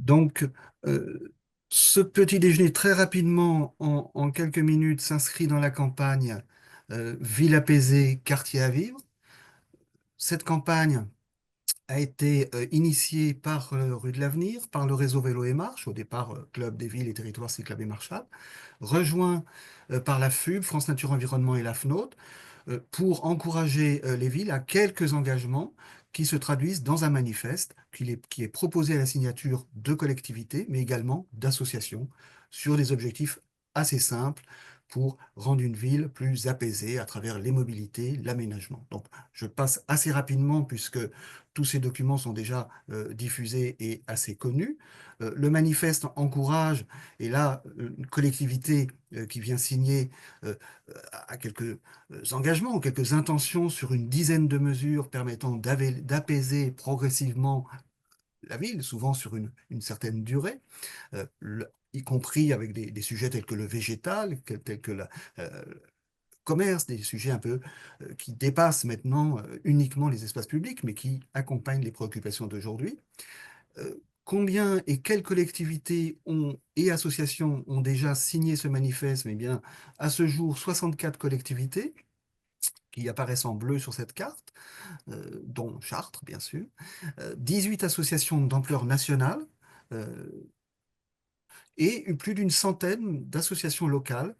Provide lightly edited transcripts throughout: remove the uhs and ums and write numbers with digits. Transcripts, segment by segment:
Donc, euh, ce petit déjeuner, très rapidement, en quelques minutes, s'inscrit dans la campagne Ville apaisée, quartier à vivre. Cette campagne a été initiée par Rue de l'Avenir, par le réseau Vélo et Marche, au départ Club des villes et territoires cyclables et marchables, rejoint par la FUB, France Nature Environnement et la FNAUT, pour encourager les villes à quelques engagements qui se traduisent dans un manifeste qui est proposé à la signature de collectivités, mais également d'associations, sur des objectifs assez simples pour rendre une ville plus apaisée à travers les mobilités, l'aménagement. Donc, je passe assez rapidement puisque tous ces documents sont déjà diffusés et assez connus. Le manifeste encourage, et là, une collectivité qui vient signer euh, à quelques engagements ou quelques intentions sur une dizaine de mesures permettant d'apaiser progressivement la ville, souvent sur une certaine durée, y compris avec des sujets tels que le végétal, tels que le commerce, des sujets un peu qui dépassent maintenant uniquement les espaces publics, mais qui accompagnent les préoccupations d'aujourd'hui. Combien et quelles collectivités et associations ont déjà signé ce manifeste? Eh bien, à ce jour, 64 collectivités qui apparaissent en bleu sur cette carte, dont Chartres, bien sûr, 18 associations d'ampleur nationale, euh, et plus d'une centaine d'associations locales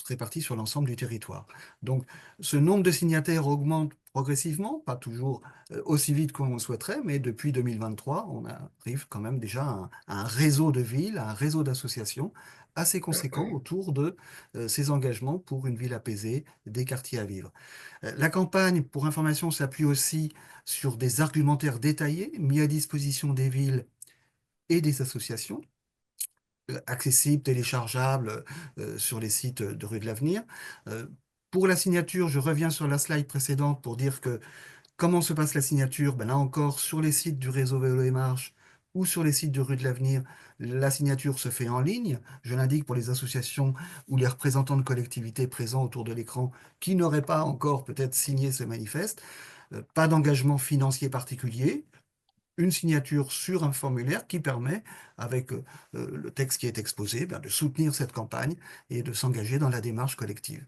réparties sur l'ensemble du territoire. Donc, ce nombre de signataires augmente progressivement, pas toujours aussi vite qu'on le souhaiterait, mais depuis 2023, on arrive quand même déjà à un réseau de villes, à un réseau d'associations assez conséquent autour de ces engagements pour une ville apaisée, des quartiers à vivre. La campagne, pour information, s'appuie aussi sur des argumentaires détaillés mis à disposition des villes et des associations accessible, téléchargeable sur les sites de Rue de l'Avenir. Euh, pour la signature, je reviens sur la slide précédente pour dire que comment se passe la signature? Ben là encore, sur les sites du réseau Vélo et Marche ou sur les sites de Rue de l'Avenir, la signature se fait en ligne. Je l'indique pour les associations ou les représentants de collectivités présents autour de l'écran qui n'auraient pas encore peut-être signé ce manifeste. Pas d'engagement financier particulier, une signature sur un formulaire qui permet, avec le texte qui est exposé, ben, de soutenir cette campagne et de s'engager dans la démarche collective.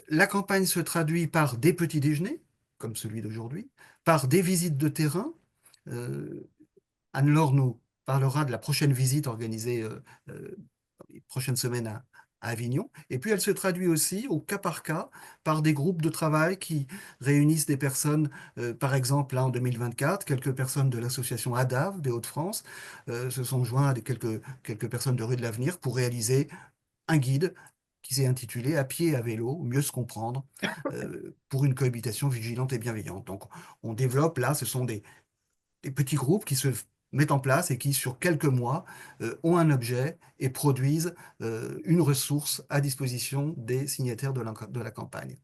La campagne se traduit par des petits déjeuners, comme celui d'aujourd'hui, par des visites de terrain. Euh, Anne-Laure nous parlera de la prochaine visite organisée dans les prochaines semaines à Avignon. Et puis elle se traduit aussi au cas par cas par des groupes de travail qui réunissent des personnes, par exemple là en 2024, quelques personnes de l'association ADAV des Hauts-de-France se sont joints à quelques personnes de Rue de l'Avenir pour réaliser un guide qui s'est intitulé À pied et à vélo, mieux se comprendre, pour une cohabitation vigilante et bienveillante. Donc on développe là, ce sont des petits groupes qui se mettent en place et qui, sur quelques mois, ont un objet et produisent une ressource à disposition des signataires de la campagne.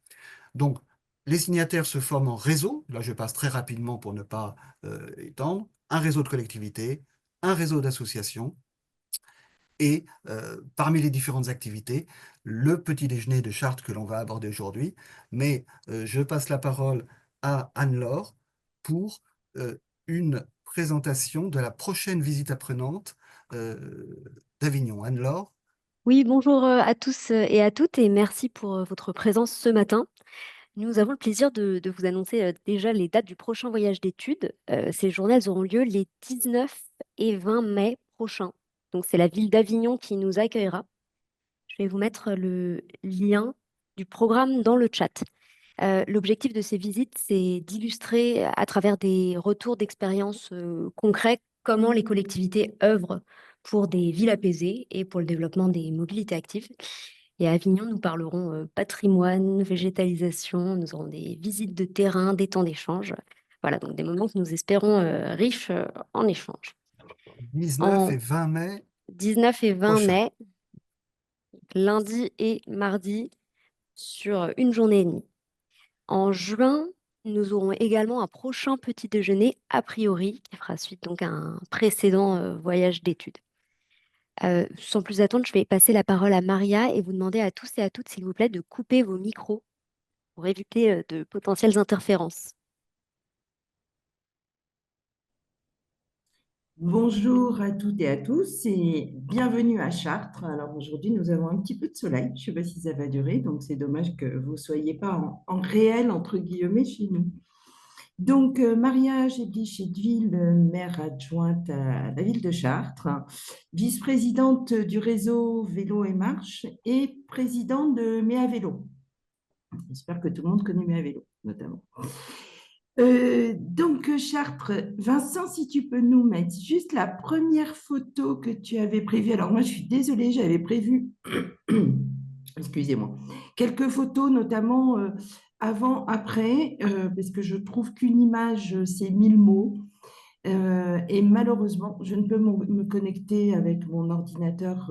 Donc, les signataires se forment en réseau. Là, je passe très rapidement pour ne pas étendre. Un réseau de collectivités, un réseau d'associations, et parmi les différentes activités, le petit déjeuner de Chartres que l'on va aborder aujourd'hui. Mais je passe la parole à Anne-Laure pour une présentation de la prochaine visite apprenante d'Avignon. Anne-Laure, Oui, bonjour à tous et à toutes et merci pour votre présence ce matin. Nous avons le plaisir de vous annoncer déjà les dates du prochain voyage d'études. Ces journées elles auront lieu les 19 et 20 mai prochains. Donc c'est la ville d'Avignon qui nous accueillera. Je vais vous mettre le lien du programme dans le chat. L'objectif de ces visites, c'est d'illustrer à travers des retours d'expériences concrets comment les collectivités œuvrent pour des villes apaisées et pour le développement des mobilités actives. Et à Avignon, nous parlerons patrimoine, végétalisation, nous aurons des visites de terrain, des temps d'échange. Voilà, donc des moments que nous espérons riches en échanges. 19 En et 20 mai 19 et 20 prochains. mai, lundi et mardi, sur une journée et demie. En juin, nous aurons également un prochain petit déjeuner, a priori, qui fera suite donc à un précédent voyage d'études. Sans plus attendre, je vais passer la parole à Maria et vous demander à tous et à toutes, s'il vous plaît, de couper vos micros pour éviter de potentielles interférences. Bonjour à toutes et à tous et bienvenue à Chartres. Alors aujourd'hui, nous avons un petit peu de soleil. Je ne sais pas si ça va durer, donc c'est dommage que vous ne soyez pas en réel, entre guillemets, chez nous. Donc, Maria Gebli-Chedville, maire adjointe à la ville de Chartres, vice-présidente du réseau Vélo et Marche et présidente de Méa Vélo. J'espère que tout le monde connaît Méa Vélo, notamment. Chartres, Vincent, si tu peux nous mettre juste la première photo que tu avais prévue. Alors moi, je suis désolée, j'avais prévu, excusez-moi, quelques photos, notamment avant, après, parce que je trouve qu'une image, c'est 1000 mots. Et malheureusement, je ne peux me connecter avec mon ordinateur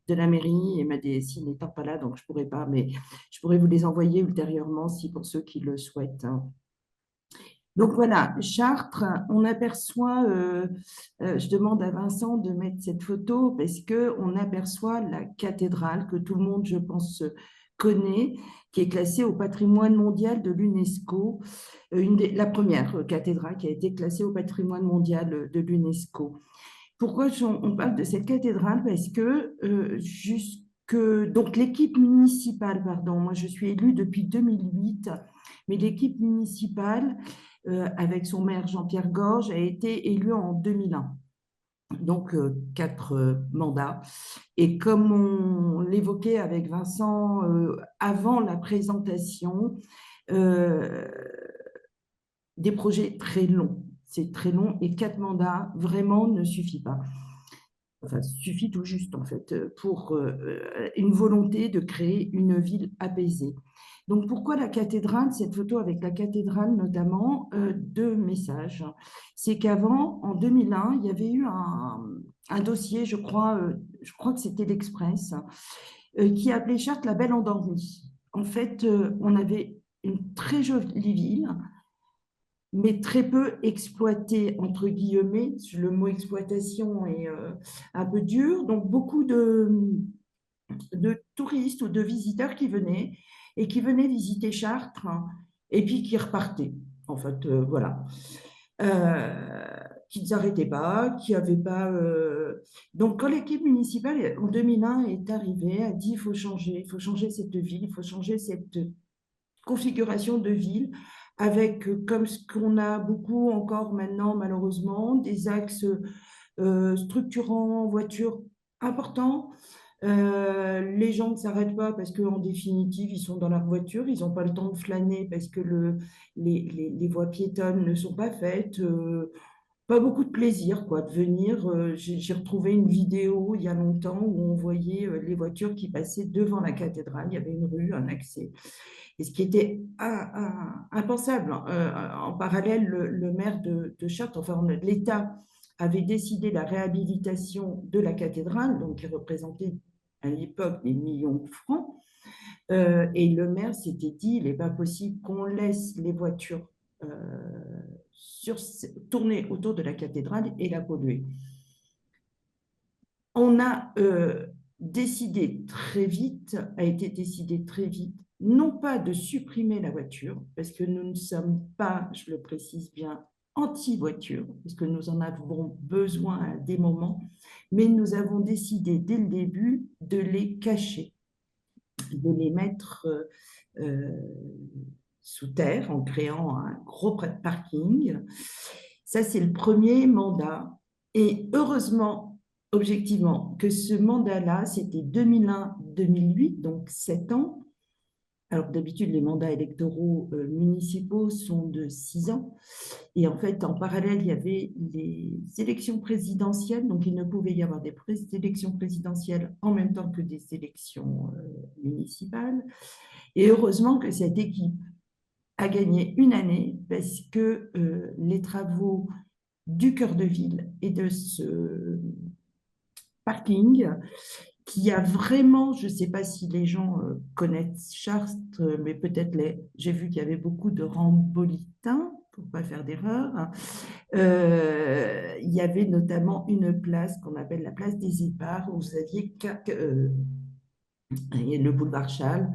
de la mairie et ma DSI n'étant pas là, donc je ne pourrais pas, mais je pourrais vous les envoyer ultérieurement si pour ceux qui le souhaitent, hein. Donc voilà, Chartres, on aperçoit, je demande à Vincent de mettre cette photo parce qu'on aperçoit la cathédrale que tout le monde, je pense, connaît, qui est classée au patrimoine mondial de l'UNESCO, la première cathédrale qui a été classée au patrimoine mondial de l'UNESCO. Pourquoi on parle de cette cathédrale? Parce que donc l'équipe municipale, pardon, moi je suis élue depuis 2008, mais l'équipe municipale, avec son maire Jean-Pierre Gorge, a été élue en 2001. Donc, 4 mandats. Et comme on l'évoquait avec Vincent avant la présentation, euh, des projets très longs. C'est très long et 4 mandats vraiment ne suffit pas. Enfin, suffit tout juste en fait pour une volonté de créer une ville apaisée. Donc pourquoi la cathédrale? Cette photo avec la cathédrale notamment, deux messages. C'est qu'avant, en 2001, il y avait eu un dossier, je crois que c'était l'Express, qui appelait Chartres la Belle Endormie. En fait, on avait une très jolie ville, mais très peu exploité, entre guillemets. Le mot exploitation est un peu dur. Donc, beaucoup de touristes ou de visiteurs qui venaient et qui venaient visiter Chartres et puis qui repartaient. En fait, voilà. Qui ne s'arrêtaient pas, qui n'avaient pas. Donc, quand l'équipe municipale en 2001 est arrivée, a dit il faut changer cette ville, il faut changer cette configuration de ville avec, comme ce qu'on a beaucoup encore maintenant, malheureusement, des axes structurants en voiture importants. Les gens ne s'arrêtent pas parce qu'en définitive, ils sont dans leur voiture, ils n'ont pas le temps de flâner parce que les voies piétonnes ne sont pas faites. Pas beaucoup de plaisir, quoi, de venir. J'ai retrouvé une vidéo il y a longtemps où on voyait les voitures qui passaient devant la cathédrale. Il y avait une rue, un accès. Et ce qui était impensable, hein. En parallèle, le maire de Chartres, enfin l'État, avait décidé la réhabilitation de la cathédrale, donc qui représentait à l'époque des millions de francs. Et le maire s'était dit, il n'est pas possible qu'on laisse les voitures euh, tourner autour de la cathédrale et la polluer. On a décidé très vite, a été décidé très vite, non pas de supprimer la voiture, parce que nous ne sommes pas, je le précise bien, anti-voiture, parce que nous en avons besoin à des moments, mais nous avons décidé dès le début de les cacher, de les mettre sous terre en créant un gros parking. Ça, c'est le premier mandat. Et heureusement, objectivement, que ce mandat-là, c'était 2001-2008, donc 7 ans. Alors d'habitude, les mandats électoraux municipaux sont de 6 ans. Et en fait, en parallèle, il y avait les élections présidentielles. Donc, il ne pouvait y avoir des élections présidentielles en même temps que des élections municipales. Et heureusement que cette équipe a gagné une année parce que les travaux du cœur de ville et de ce parking qui a vraiment, je ne sais pas si les gens connaissent Chartres, mais peut-être j'ai vu qu'il y avait beaucoup de rambolitains, pour ne pas faire d'erreur. Il y avait notamment une place qu'on appelle la place des Éparts, où vous aviez le boulevard Châle,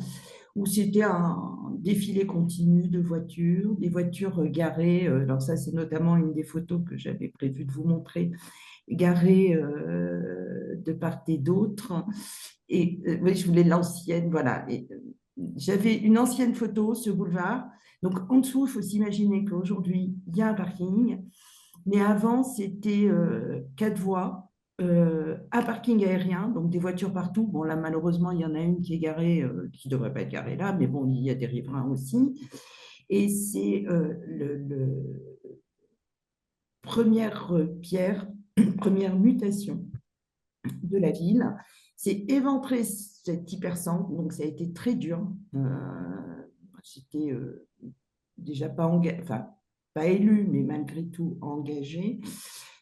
où c'était un défilé continu de voitures, des voitures garées. Alors ça, c'est notamment une des photos que j'avais prévu de vous montrer, garées de part et d'autre. Et oui, je voulais l'ancienne, voilà. J'avais une ancienne photo, ce boulevard. Donc en dessous, il faut s'imaginer qu'aujourd'hui, il y a un parking. Mais avant, c'était 4 voies, un parking aérien, donc des voitures partout. Bon, là, malheureusement, il y en a une qui est garée, qui ne devrait pas être garée là, mais bon, il y a des riverains aussi. Et c'est première pierre, première mutation de la ville. C'est éventrer cet hypercentre, donc ça a été très dur. J'étais déjà enfin, pas élu, mais malgré tout engagé.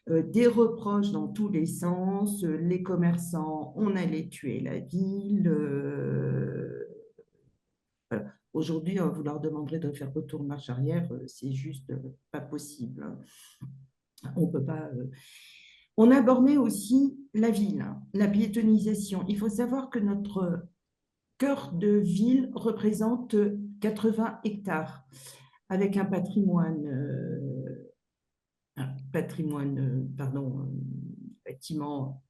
Des reproches dans tous les sens, les commerçants, on allait tuer la ville. Voilà. Aujourd'hui, vous leur demanderez de faire retour marche arrière, c'est juste pas possible. On peut pas. On a borné aussi la ville, la piétonisation. Il faut savoir que notre cœur de ville représente 80 hectares, avec pardon, bâtiment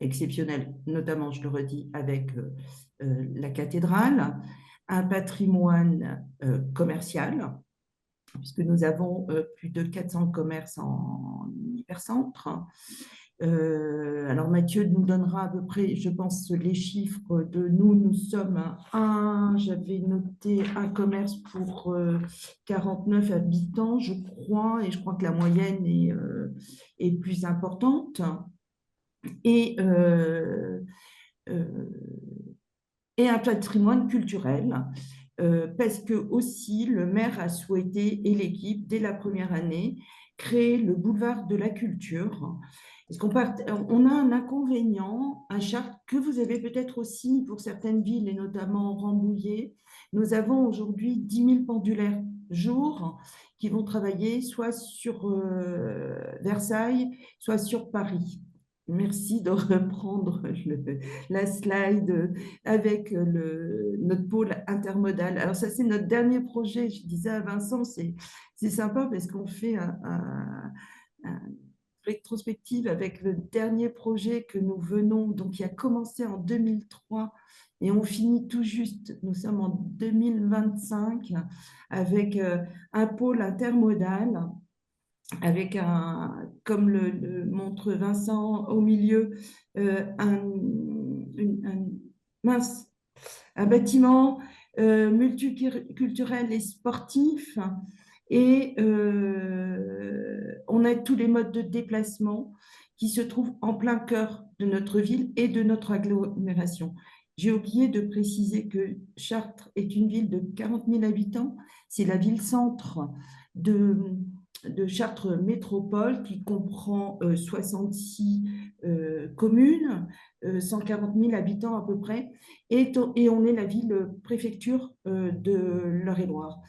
exceptionnel, notamment, je le redis, avec la cathédrale, un patrimoine commercial, puisque nous avons plus de 400 commerces en hypercentre. Alors Mathieu nous donnera à peu près, je pense, les chiffres de nous. Nous sommes j'avais noté un commerce pour 49 habitants, je crois, et je crois que la moyenne est plus importante. Et, euh, et un patrimoine culturel, parce que aussi le maire a souhaité, et l'équipe, dès la première année, créer le boulevard de la culture. Parce on a un inconvénient à Chartres que vous avez peut-être aussi pour certaines villes, et notamment Rambouillet. Nous avons aujourd'hui 10 000 pendulaires jour qui vont travailler soit sur Versailles, soit sur Paris. Merci de reprendre la slide avec notre pôle intermodal. Alors ça, c'est notre dernier projet. Je disais à Vincent, c'est sympa parce qu'on fait un rétrospective avec le dernier projet que nous venons, donc qui a commencé en 2003 et on finit tout juste, nous sommes en 2025 avec un pôle intermodal avec comme le montre Vincent au milieu, mince, un bâtiment multiculturel et sportif. Et on a tous les modes de déplacement qui se trouvent en plein cœur de notre ville et de notre agglomération. J'ai oublié de préciser que Chartres est une ville de 40 000 habitants. C'est la ville-centre de Chartres Métropole qui comprend 66 communes, 140 000 habitants à peu près, et on est la ville-préfecture de l'Eure-et-Loir.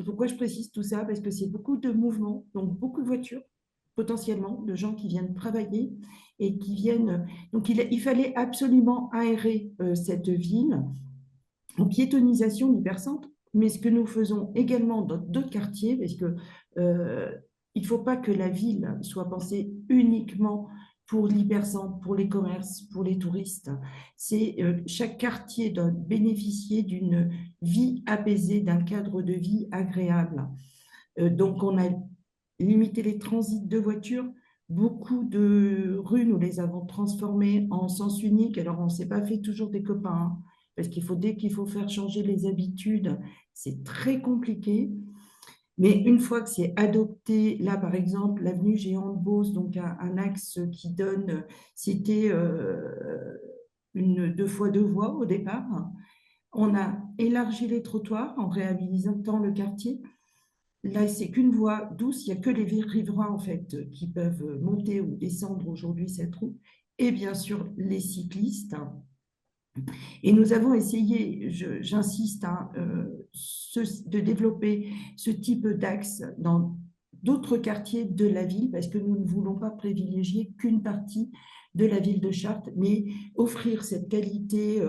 Pourquoi je précise tout ça? Parce que c'est beaucoup de mouvements, donc beaucoup de voitures, potentiellement, de gens qui viennent travailler et qui viennent. Donc il fallait absolument aérer cette ville en piétonisation d'hypercentre, mais ce que nous faisons également dans d'autres quartiers, parce que il ne faut pas que la ville soit pensée uniquement pour l'hypercentre, pour les commerces, pour les touristes. C'est chaque quartier doit bénéficier d'une vie apaisée, d'un cadre de vie agréable. Donc on a limité les transits de voitures. Beaucoup de rues, nous les avons transformées en sens unique. Alors on ne s'est pas fait toujours des copains, hein, parce dès qu'il faut faire changer les habitudes, c'est très compliqué. Mais une fois que c'est adopté, là par exemple, l'avenue Géant-de-Beauce, donc un axe qui donne, c'était 2 fois 2 voies au départ. On a élargi les trottoirs en réhabilitant le quartier. Là, c'est qu'une voie douce, il n'y a que les riverains en fait qui peuvent monter ou descendre aujourd'hui cette route, et bien sûr les cyclistes. Et nous avons essayé, j'insiste, hein, de développer ce type d'axe dans d'autres quartiers de la ville parce que nous ne voulons pas privilégier qu'une partie de la ville de Chartres, mais offrir cette qualité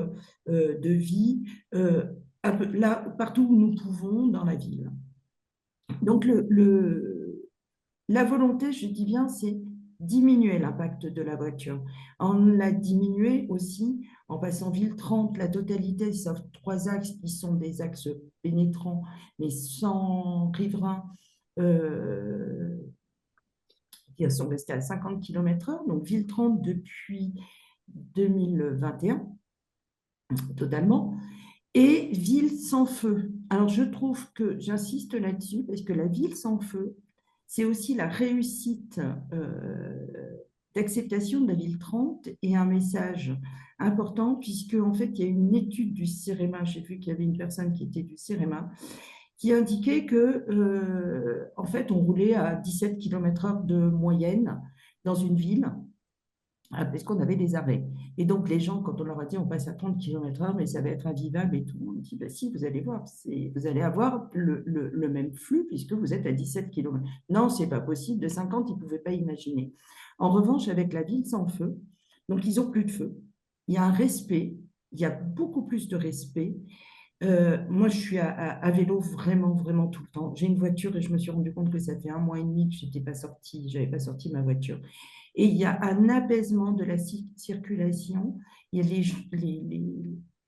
de vie là, partout où nous pouvons dans la ville. Donc, la volonté, je dis bien, c'est diminuer l'impact de la voiture. On l'a diminué aussi en passant ville 30, la totalité, sauf 3 axes qui sont des axes pénétrants, mais sans riverains, qui sont restés à 50 km/h. Donc, ville 30 depuis 2021, totalement. Et ville sans feu. Alors, je trouve que j'insiste là-dessus parce que la ville sans feu, c'est aussi la réussite d'acceptation de la ville 30 et un message important puisque en fait, il y a une étude du CIREMA, j'ai vu qu'il y avait une personne qui était du CIREMA, qui indiquait que en fait, on roulait à 17 km/h de moyenne dans une ville parce qu'on avait des arrêts. Et donc, les gens, quand on leur a dit on passe à 30 km/h, mais ça va être invivable et tout, on dit bah, si, vous allez voir, vous allez avoir le même flux puisque vous êtes à 17 km. Non, c'est pas possible. De 50, ils ne pouvaient pas imaginer. En revanche, avec la ville sans feu, donc ils n'ont plus de feu. Il y a un respect, il y a beaucoup plus de respect. Moi, je suis à vélo vraiment, vraiment tout le temps. J'ai une voiture et je me suis rendu compte que ça fait 1 mois et demi que je n'avais pas sorti ma voiture. Et il y a un apaisement de la circulation. Il y a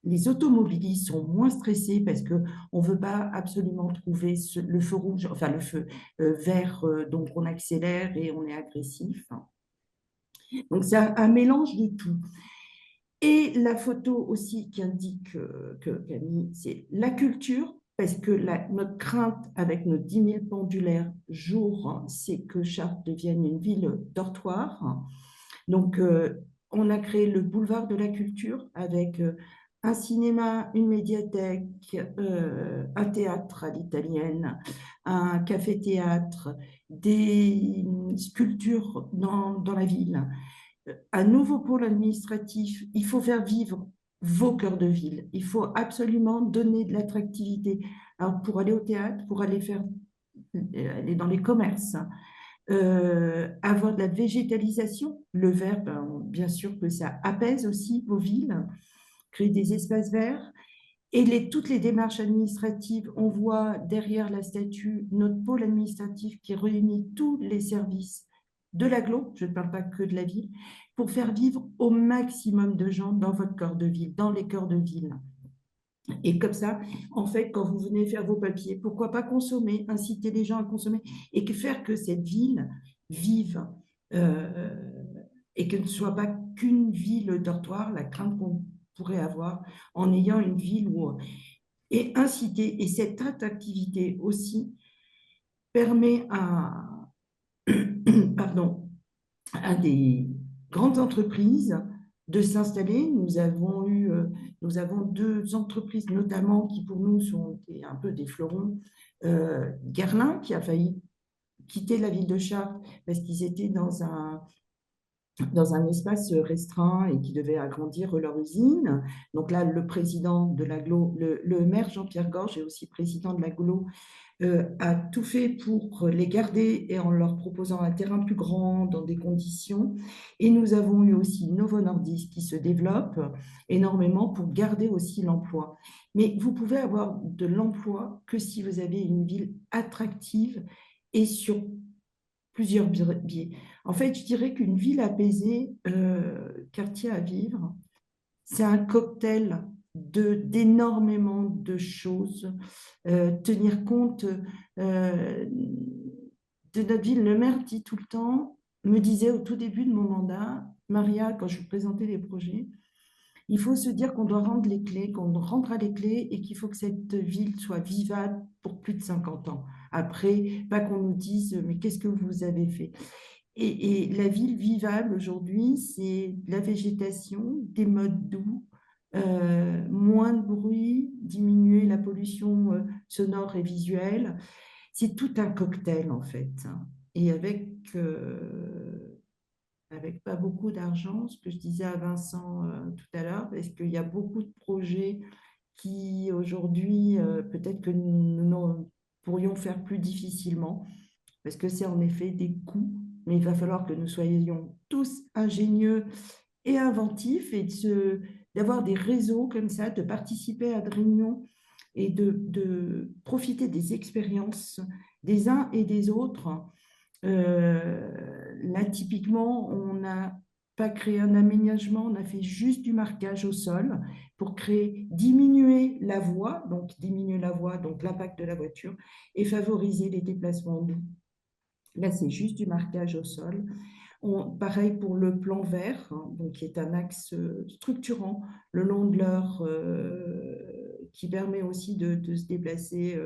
les automobilistes sont moins stressés parce qu'on ne veut pas absolument trouver le feu rouge, enfin le feu vert, donc on accélère et on est agressif. Donc c'est un mélange de tout. Et la photo aussi qui indique que Camille, c'est la culture, parce que notre crainte avec nos 10 000 pendulaires jour, c'est que Chartres devienne une ville dortoir. Donc, on a créé le boulevard de la culture avec un cinéma, une médiathèque, un théâtre à l'italienne, un café-théâtre, des sculptures dans la ville, un nouveau pôle administratif. Il faut faire vivre vos cœurs de ville. Il faut absolument donner de l'attractivité. Alors, pour aller au théâtre, pour aller dans les commerces, avoir de la végétalisation. Le vert, ben, bien sûr que ça apaise aussi vos villes, créer des espaces verts. Et toutes les démarches administratives, on voit derrière la statue notre pôle administratif qui réunit tous les services de l'agglo, je ne parle pas que de la ville, pour faire vivre au maximum de gens dans votre cœur de ville, dans les cœurs de ville. Et comme ça, en fait, quand vous venez faire vos papiers, pourquoi pas consommer, inciter les gens à consommer et faire que cette ville vive euh, et que ne soit pas qu'une ville dortoir, la crainte qu'on pourrait avoir en ayant une ville où... Et inciter, et cette attractivité aussi permet pardon, à des grandes entreprises de s'installer. Nous avons 2 entreprises notamment qui pour nous sont un peu des fleurons. Guerlain qui a failli quitter la ville de Chartres parce qu'ils étaient dans un espace restreint et qui devaient agrandir leur usine. Donc là, le président de l'agglo, le maire Jean-Pierre Gorge est aussi président de l'agglo, a tout fait pour les garder et en leur proposant un terrain plus grand dans des conditions. Et nous avons eu aussi Novo Nordisk qui se développe énormément pour garder aussi l'emploi. Mais vous pouvez avoir de l'emploi que si vous avez une ville attractive et sur plusieurs biais. En fait, je dirais qu'une ville apaisée, quartier à vivre, c'est un cocktail d'énormément de choses. Tenir compte de notre ville. Le maire dit tout le temps, me disait au tout début de mon mandat, Maria, quand je lui présentais les projets, il faut se dire qu'on doit rendre les clés, qu'on rendra les clés et qu'il faut que cette ville soit vivable pour plus de 50 ans. Après, pas qu'on nous dise, mais qu'est-ce que vous avez fait? Et la ville vivable aujourd'hui, c'est la végétation, des modes doux, moins de bruit, diminuer la pollution sonore et visuelle. C'est tout un cocktail en fait. Et avec pas beaucoup d'argent, ce que je disais à Vincent tout à l'heure, parce qu'il y a beaucoup de projets qui aujourd'hui, peut-être que nous pourrions faire plus difficilement, parce que c'est en effet des coûts mais il va falloir que nous soyons tous ingénieux et inventifs et d'avoir des réseaux comme ça, de participer à des réunions et de profiter des expériences des uns et des autres. Là, typiquement, on n'a pas créé un aménagement, on a fait juste du marquage au sol pour diminuer la voie, donc l'impact de la voiture, et favoriser les déplacements doux. Là, c'est juste du marquage au sol. Pareil pour le plan vert, hein, donc, qui est un axe structurant le long de l'heure, qui permet aussi de se déplacer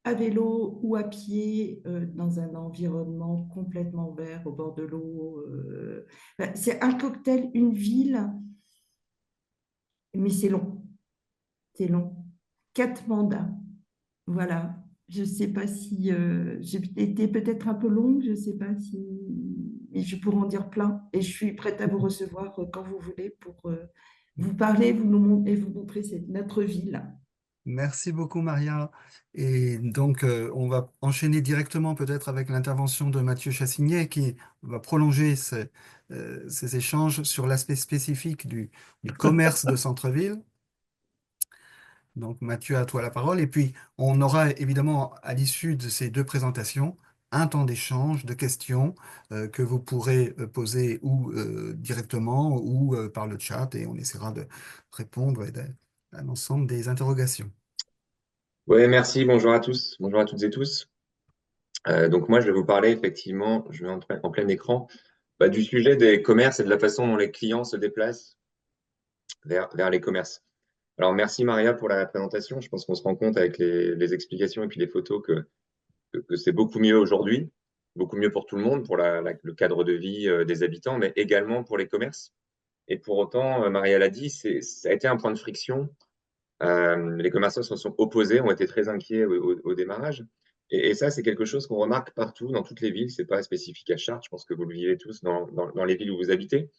à vélo ou à pied dans un environnement complètement vert au bord de l'eau. C'est un cocktail, une ville, mais c'est long. C'est long. 4 mandats. Voilà. Je ne sais pas si j'ai été peut-être un peu longue, je ne sais pas si. Mais je pourrais en dire plein. Et je suis prête à vous recevoir quand vous voulez pour vous parler et vous montrer notre ville. Merci beaucoup, Maria. Et donc, on va enchaîner directement peut-être avec l'intervention de Mathieu Chassignet qui va prolonger ces échanges sur l'aspect spécifique du commerce de centre-ville. Donc, Mathieu, à toi la parole. Et puis, on aura évidemment, à l'issue de ces deux présentations, un temps d'échange, de questions que vous pourrez poser ou directement ou par le chat et on essaiera de répondre à l'ensemble des interrogations. Oui, merci. Bonjour à tous. Bonjour à toutes et tous. Donc moi, je vais vous parler effectivement, je vais en plein écran, du sujet des commerces et de la façon dont les clients se déplacent vers les commerces. Alors merci Maria pour la présentation. Je pense qu'on se rend compte avec les explications et puis les photos que c'est beaucoup mieux aujourd'hui, beaucoup mieux pour tout le monde, pour le cadre de vie des habitants, mais également pour les commerces. Et pour autant, Maria l'a dit, ça a été un point de friction. Les commerçants se sont opposés, ont été très inquiets au démarrage. Et ça, c'est quelque chose qu'on remarque partout, dans toutes les villes. Ce n'est pas spécifique à Chartres. Je pense que vous le vivez tous dans les villes où vous habitez.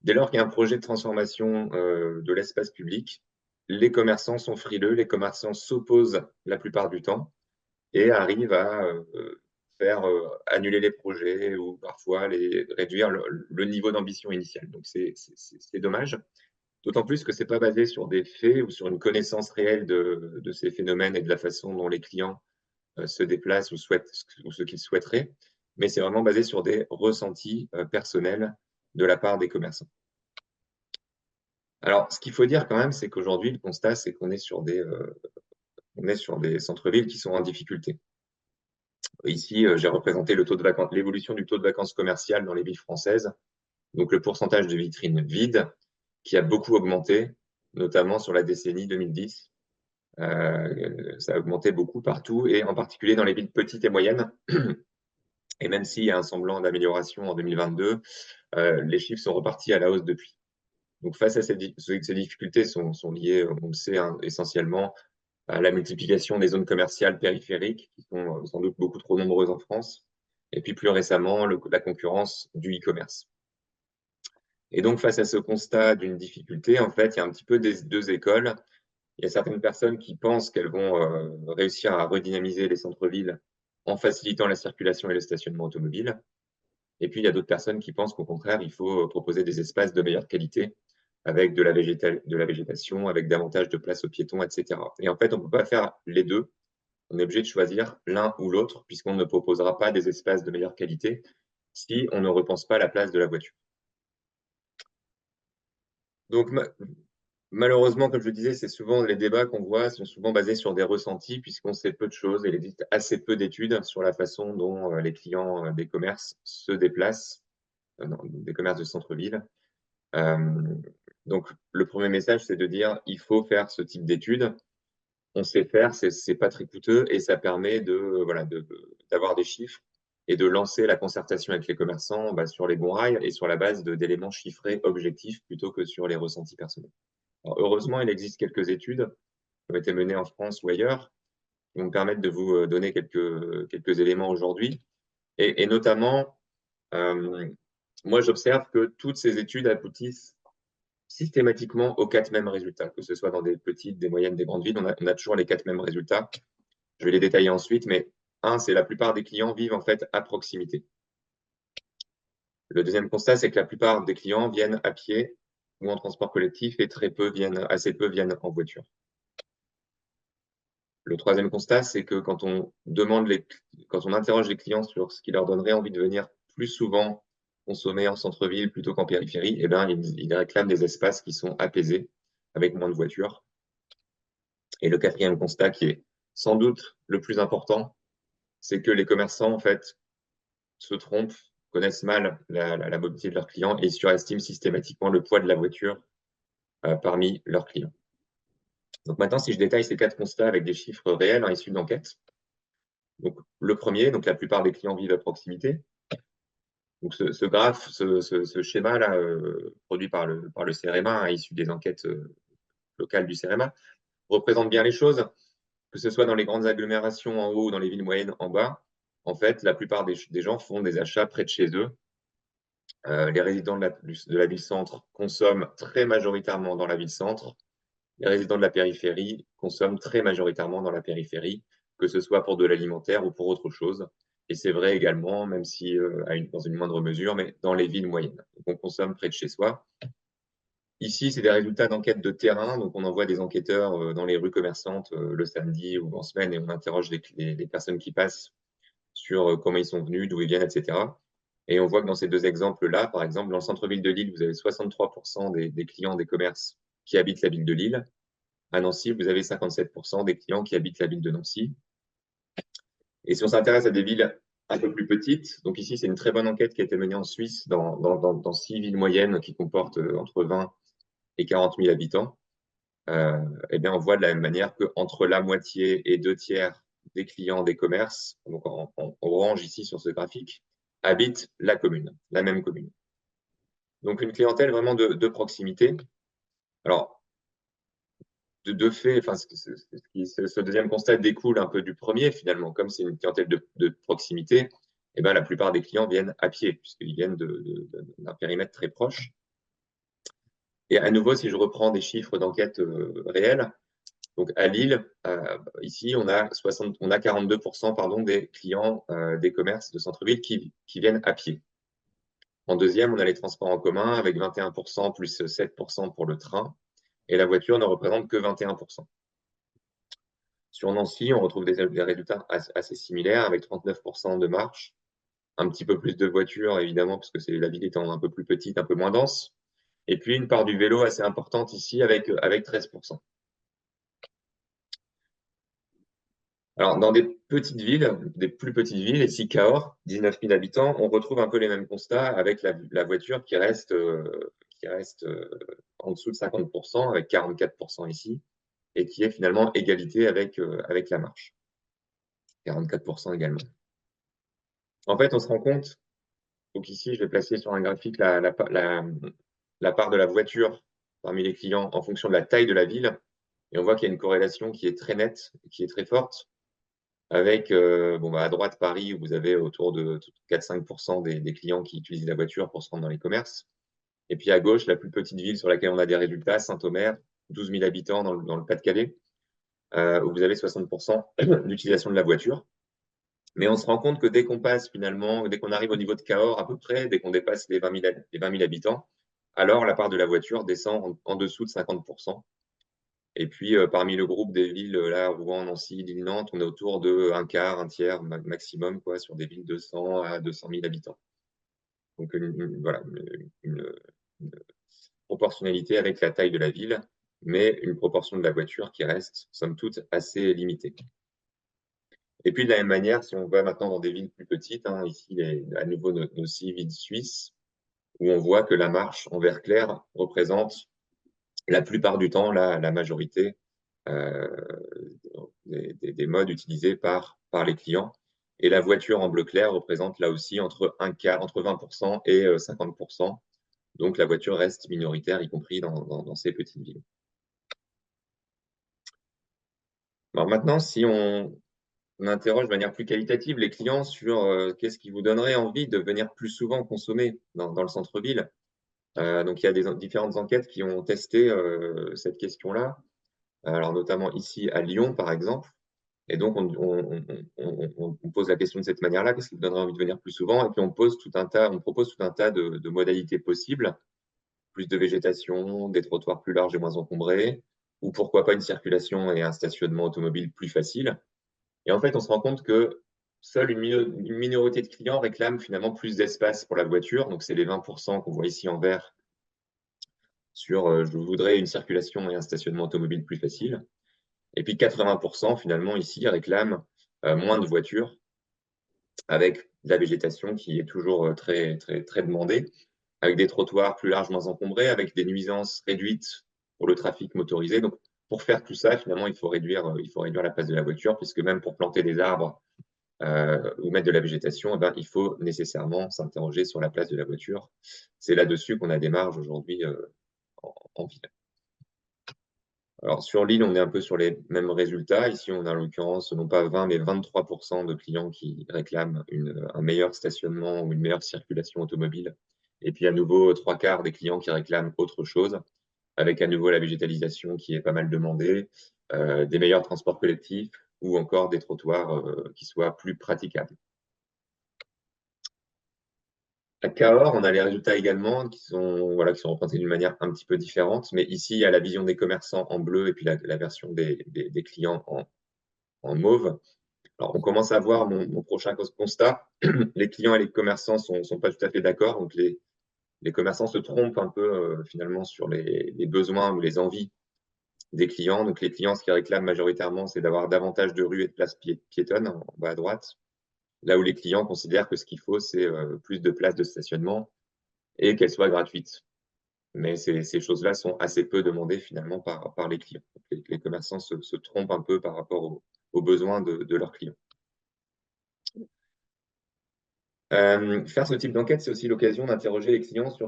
Dès lors qu'il y a un projet de transformation de l'espace public, les commerçants sont frileux, les commerçants s'opposent la plupart du temps et arrivent à faire annuler les projets ou parfois réduire le niveau d'ambition initial. Donc, c'est dommage. D'autant plus que ce n'est pas basé sur des faits ou sur une connaissance réelle de ces phénomènes et de la façon dont les clients se déplacent ou ce qu'ils souhaiteraient, mais c'est vraiment basé sur des ressentis personnels de la part des commerçants. Alors, ce qu'il faut dire quand même, c'est qu'aujourd'hui, le constat, c'est qu'on est sur des centres-villes qui sont en difficulté. Ici, j'ai représenté l'évolution du taux de vacances commerciales dans les villes françaises, donc le pourcentage de vitrines vides qui a beaucoup augmenté, notamment sur la décennie 2010. Ça a augmenté beaucoup partout, et en particulier dans les villes petites et moyennes. Et même s'il y a un semblant d'amélioration en 2022, les chiffres sont repartis à la hausse depuis. Donc, face à ces difficultés sont liées, on le sait, hein, essentiellement à la multiplication des zones commerciales périphériques, qui sont sans doute beaucoup trop nombreuses en France, et puis plus récemment, la concurrence du e-commerce. Et donc, face à ce constat d'une difficulté, en fait, il y a un petit peu des deux écoles. Il y a certaines personnes qui pensent qu'elles vont réussir à redynamiser les centres-villes en facilitant la circulation et le stationnement automobile. Et puis, il y a d'autres personnes qui pensent qu'au contraire, il faut proposer des espaces de meilleure qualité avec de la végétation, avec davantage de place aux piétons, etc. Et en fait, on ne peut pas faire les deux. On est obligé de choisir l'un ou l'autre, puisqu'on ne proposera pas des espaces de meilleure qualité si on ne repense pas la place de la voiture. Donc, malheureusement, comme je le disais, c'est souvent les débats qu'on voit sont souvent basés sur des ressentis, puisqu'on sait peu de choses et il existe assez peu d'études sur la façon dont les clients des commerces se déplacent, des commerces de centre-ville. Donc, le premier message, c'est de dire il faut faire ce type d'études. On sait faire, c'est pas très coûteux et ça permet d'avoir des chiffres et de lancer la concertation avec les commerçants sur les bons rails et sur la base d'éléments chiffrés objectifs plutôt que sur les ressentis personnels. Alors, heureusement, il existe quelques études qui ont été menées en France ou ailleurs qui vont me permettre de vous donner quelques éléments aujourd'hui. Et notamment, moi, j'observe que toutes ces études aboutissent systématiquement aux 4 mêmes résultats, que ce soit dans des petites, des moyennes, des grandes villes, on a toujours les 4 mêmes résultats. Je vais les détailler ensuite, mais un, c'est la plupart des clients vivent en fait à proximité. Le deuxième constat, c'est que la plupart des clients viennent à pied ou en transport collectif et assez peu viennent en voiture. Le troisième constat, c'est que quand on interroge les clients sur ce qui leur donnerait envie de venir plus souvent consommer en centre-ville plutôt qu'en périphérie, eh ben, ils réclament des espaces qui sont apaisés, avec moins de voitures. Et le quatrième constat, qui est sans doute le plus important, c'est que les commerçants, en fait, se trompent, connaissent mal la mobilité de leurs clients et surestiment systématiquement le poids de la voiture parmi leurs clients. Donc maintenant, si je détaille ces 4 constats avec des chiffres réels issus d'enquêtes. Donc, le premier, donc la plupart des clients vivent à proximité. Donc, ce graphe, ce schéma-là, produit par le CEREMA, issu des enquêtes locales du CEREMA, représente bien les choses, que ce soit dans les grandes agglomérations en haut ou dans les villes moyennes en bas. En fait, la plupart des gens font des achats près de chez eux. Les résidents de la ville-centre consomment très majoritairement dans la ville-centre. Les résidents de la périphérie consomment très majoritairement dans la périphérie, que ce soit pour de l'alimentaire ou pour autre chose. Et c'est vrai également, même si dans une moindre mesure, mais dans les villes moyennes. Donc, on consomme près de chez soi. Ici, c'est des résultats d'enquête de terrain. Donc, on envoie des enquêteurs dans les rues commerçantes le samedi ou en semaine et on interroge les personnes qui passent sur comment ils sont venus, d'où ils viennent, etc. Et on voit que dans ces 2 exemples-là, par exemple, dans le centre-ville de Lille, vous avez 63% des clients des commerces qui habitent la ville de Lille. À Nancy, vous avez 57% des clients qui habitent la ville de Nancy. Et si on s'intéresse à des villes un peu plus petites, donc ici, c'est une très bonne enquête qui a été menée en Suisse dans 6 villes moyennes qui comportent entre 20 et 40 000 habitants. Eh bien, on voit de la même manière qu'entre la moitié et 2/3 des clients des commerces, donc en orange ici sur ce graphique, habitent la même commune. Donc, une clientèle vraiment de proximité. Alors, de fait, enfin, ce deuxième constat découle un peu du premier, finalement. Comme c'est une clientèle de proximité, eh ben, la plupart des clients viennent à pied, puisqu'ils viennent d'un périmètre très proche. Et à nouveau, si je reprends des chiffres d'enquête réels, donc à Lille, ici, on a 42% des clients des commerces de centre-ville qui viennent à pied. En deuxième, on a les transports en commun avec 21% plus 7% pour le train. Et la voiture ne représente que 21%. Sur Nancy, on retrouve des résultats assez similaires avec 39% de marche, un petit peu plus de voitures, évidemment, parce que la ville étant un peu plus petite, un peu moins dense. Et puis une part du vélo assez importante ici avec 13%. Alors, dans des petites villes, des plus petites villes, ici Cahors, 19 000 habitants, on retrouve un peu les mêmes constats avec la voiture qui reste en dessous de 50%, avec 44% ici, et qui est finalement égalité avec la marche. 44% également. En fait, on se rend compte, donc ici, je vais placer sur un graphique la part de la voiture parmi les clients en fonction de la taille de la ville, et on voit qu'il y a une corrélation qui est très nette, qui est très forte, avec à droite Paris, où vous avez autour de 4-5% des clients qui utilisent la voiture pour se rendre dans les commerces. Et puis à gauche, la plus petite ville sur laquelle on a des résultats, Saint-Omer, 12 000 habitants dans le Pas-de-Calais, où vous avez 60% d'utilisation de la voiture. Mais on se rend compte que dès qu'on passe finalement, dès qu'on arrive au niveau de Cahors à peu près, dès qu'on dépasse les 20 000 habitants, alors la part de la voiture descend en dessous de 50%. Et puis, parmi le groupe des villes, là, Rouen, Nancy, Lille, Nantes, on est autour de un quart, un tiers maximum, quoi, sur des villes de 100 à 200 000 habitants. Donc, voilà, une proportionnalité avec la taille de la ville, mais une proportion de la voiture qui reste, somme toute, assez limitée. Et puis, de la même manière, si on va maintenant dans des villes plus petites, ici, à nouveau nos 6 villes suisses, où on voit que la marche en vert clair représente la plupart du temps la majorité des modes utilisés par les clients. Et la voiture en bleu clair représente là aussi entre 20% et 50%. Donc la voiture reste minoritaire, y compris dans ces petites villes. Alors maintenant, si on interroge de manière plus qualitative les clients sur qu'est-ce qui vous donnerait envie de venir plus souvent consommer dans le centre-ville. Donc il y a différentes enquêtes qui ont testé cette question-là. Alors notamment ici à Lyon, par exemple, Et donc, on pose la question de cette manière-là, qu'est-ce qui vous donnerait envie de venir plus souvent? Et puis, on propose tout un tas de modalités possibles, plus de végétation, des trottoirs plus larges et moins encombrés, ou pourquoi pas une circulation et un stationnement automobile plus facile. Et en fait, on se rend compte que seule une minorité de clients réclament finalement plus d'espace pour la voiture. Donc, c'est les 20% qu'on voit ici en vert sur je voudrais une circulation et un stationnement automobile plus facile. Et puis 80% finalement ici réclament moins de voitures avec de la végétation qui est toujours très, très, très demandée, avec des trottoirs plus larges, moins encombrés, avec des nuisances réduites pour le trafic motorisé. Donc, pour faire tout ça, finalement, il faut réduire la place de la voiture, puisque même pour planter des arbres ou mettre de la végétation, eh ben, il faut nécessairement s'interroger sur la place de la voiture. C'est là-dessus qu'on a des marges aujourd'hui en ville. Alors, sur l'île, on est un peu sur les mêmes résultats. Ici, on a en l'occurrence, non pas 20, mais 23% de clients qui réclament un meilleur stationnement ou une meilleure circulation automobile. Et puis, à nouveau, 3/4 des clients qui réclament autre chose, avec à nouveau la végétalisation qui est pas mal demandée, des meilleurs transports collectifs ou encore des trottoirs qui soient plus praticables. À Cahors, on a les résultats également qui sont représentés d'une manière un petit peu différente. Mais ici, il y a la vision des commerçants en bleu et puis la version des clients en mauve. Alors, on commence à voir mon prochain constat. Les clients et les commerçants ne sont pas tout à fait d'accord. Donc, les commerçants se trompent un peu finalement sur les besoins ou les envies des clients. Donc, les clients, ce qu'ils réclament majoritairement, c'est d'avoir davantage de rues et de places piétonnes en bas à droite. Là où les clients considèrent que ce qu'il faut, c'est plus de places de stationnement et qu'elles soient gratuites. Mais ces choses-là sont assez peu demandées finalement par les clients. Donc, les commerçants se trompent un peu par rapport aux besoins de leurs clients. Faire ce type d'enquête, c'est aussi l'occasion d'interroger les clients sur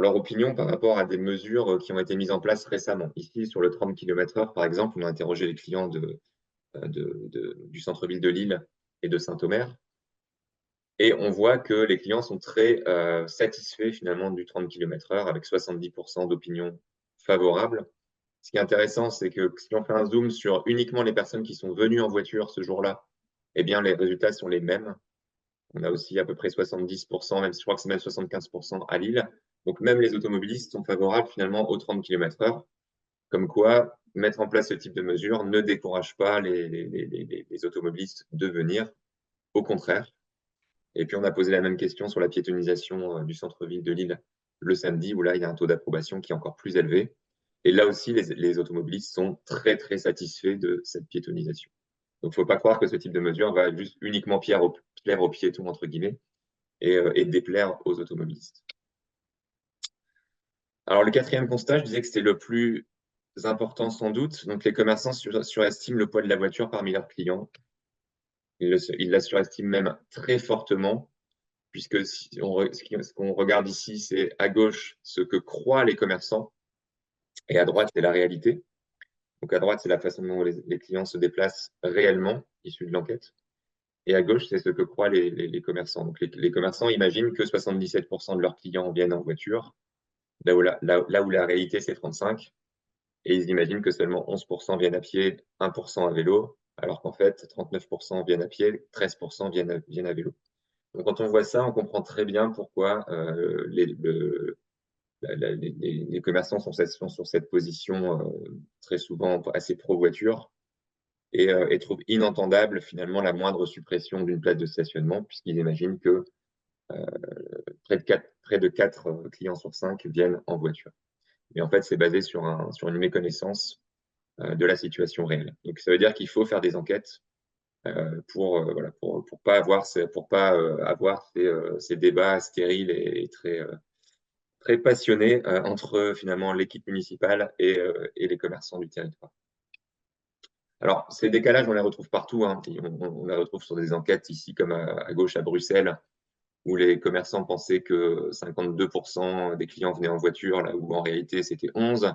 leur opinion par rapport à des mesures qui ont été mises en place récemment. Ici, sur le 30 km/h, par exemple, on a interrogé les clients du centre-ville de Lille et de Saint-Omer. Et on voit que les clients sont très satisfaits finalement du 30 km/h avec 70% d'opinions favorables. Ce qui est intéressant, c'est que si on fait un zoom sur uniquement les personnes qui sont venues en voiture ce jour-là, eh bien, les résultats sont les mêmes. On a aussi à peu près 70%, même si je crois que c'est même 75% à Lille. Donc, même les automobilistes sont favorables finalement aux 30 km/h. Comme quoi, mettre en place ce type de mesures ne décourage pas les automobilistes de venir. Au contraire. Et puis, on a posé la même question sur la piétonisation du centre-ville de Lille le samedi, où là, il y a un taux d'approbation qui est encore plus élevé. Et là aussi, les automobilistes sont très, très satisfaits de cette piétonisation. Donc, il ne faut pas croire que ce type de mesure va juste uniquement plaire aux piétons, entre guillemets, et déplaire aux automobilistes. Alors, le quatrième constat, je disais que c'était le plus important sans doute. Donc, les commerçants surestiment le poids de la voiture parmi leurs clients. Ils la surestiment même très fortement, puisque ce qu'on regarde ici, c'est à gauche ce que croient les commerçants, et à droite, c'est la réalité. Donc, à droite, c'est la façon dont les clients se déplacent réellement, issu de l'enquête. Et à gauche, c'est ce que croient les commerçants. Donc, les commerçants imaginent que 77% de leurs clients viennent en voiture, là où la réalité, c'est 35%. Et ils imaginent que seulement 11% viennent à pied, 1% à vélo, alors qu'en fait, 39% viennent à pied, 13% viennent à vélo. Donc, quand on voit ça, on comprend très bien pourquoi les commerçants sont sur cette position très souvent assez pro-voiture et trouvent inentendable finalement la moindre suppression d'une place de stationnement, puisqu'ils imaginent que près de 4 clients sur 5 viennent en voiture. Mais en fait, c'est basé sur une méconnaissance de la situation réelle. Donc, ça veut dire qu'il faut faire des enquêtes pour pas avoir ces débats stériles et très passionnés entre finalement l'équipe municipale et les commerçants du territoire. Alors, ces décalages, on les retrouve partout. Hein. On les retrouve sur des enquêtes ici, comme à gauche à Bruxelles, où les commerçants pensaient que 52% des clients venaient en voiture, là où en réalité c'était 11%.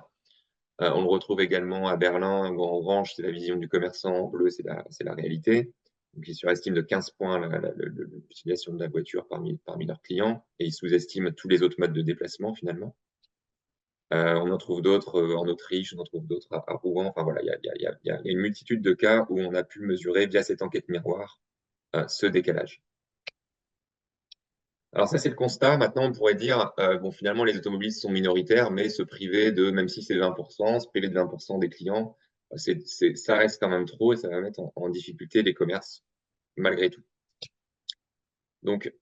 On le retrouve également à Berlin, où en orange, c'est la vision du commerçant, en bleu, c'est la réalité. Donc, ils surestiment de 15 points l'utilisation de la voiture parmi leurs clients et ils sous-estiment tous les autres modes de déplacement finalement. On en trouve d'autres en Autriche, on en trouve d'autres à Rouen. Enfin voilà, il y a une multitude de cas où on a pu mesurer via cette enquête miroir ce décalage. Alors ça, c'est le constat. Maintenant, on pourrait dire, bon, finalement, les automobilistes sont minoritaires, mais se priver de, même si c'est 20%, se priver de 20% des clients, ça reste quand même trop et ça va mettre en difficulté les commerces, malgré tout. Donc,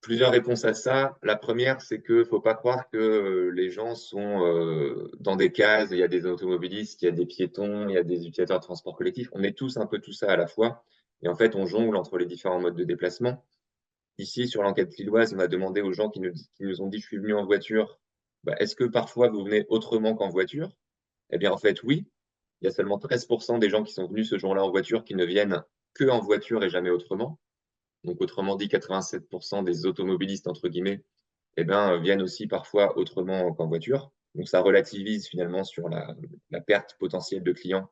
plusieurs réponses à ça. La première, c'est qu'il ne faut pas croire que les gens sont dans des cases. Il y a des automobilistes, il y a des piétons, il y a des utilisateurs de transport collectif. On est tous un peu tout ça à la fois. Et en fait, on jongle entre les différents modes de déplacement. Ici, sur l'enquête lilloise, on a demandé aux gens qui nous ont dit je suis venu en voiture, bah, est-ce que parfois vous venez autrement qu'en voiture? Eh bien, en fait, oui. Il y a seulement 13% des gens qui sont venus ce jour-là en voiture qui ne viennent que en voiture et jamais autrement. Donc, autrement dit, 87% des automobilistes, entre guillemets, eh bien, viennent aussi parfois autrement qu'en voiture. Donc, ça relativise finalement sur la perte potentielle de clients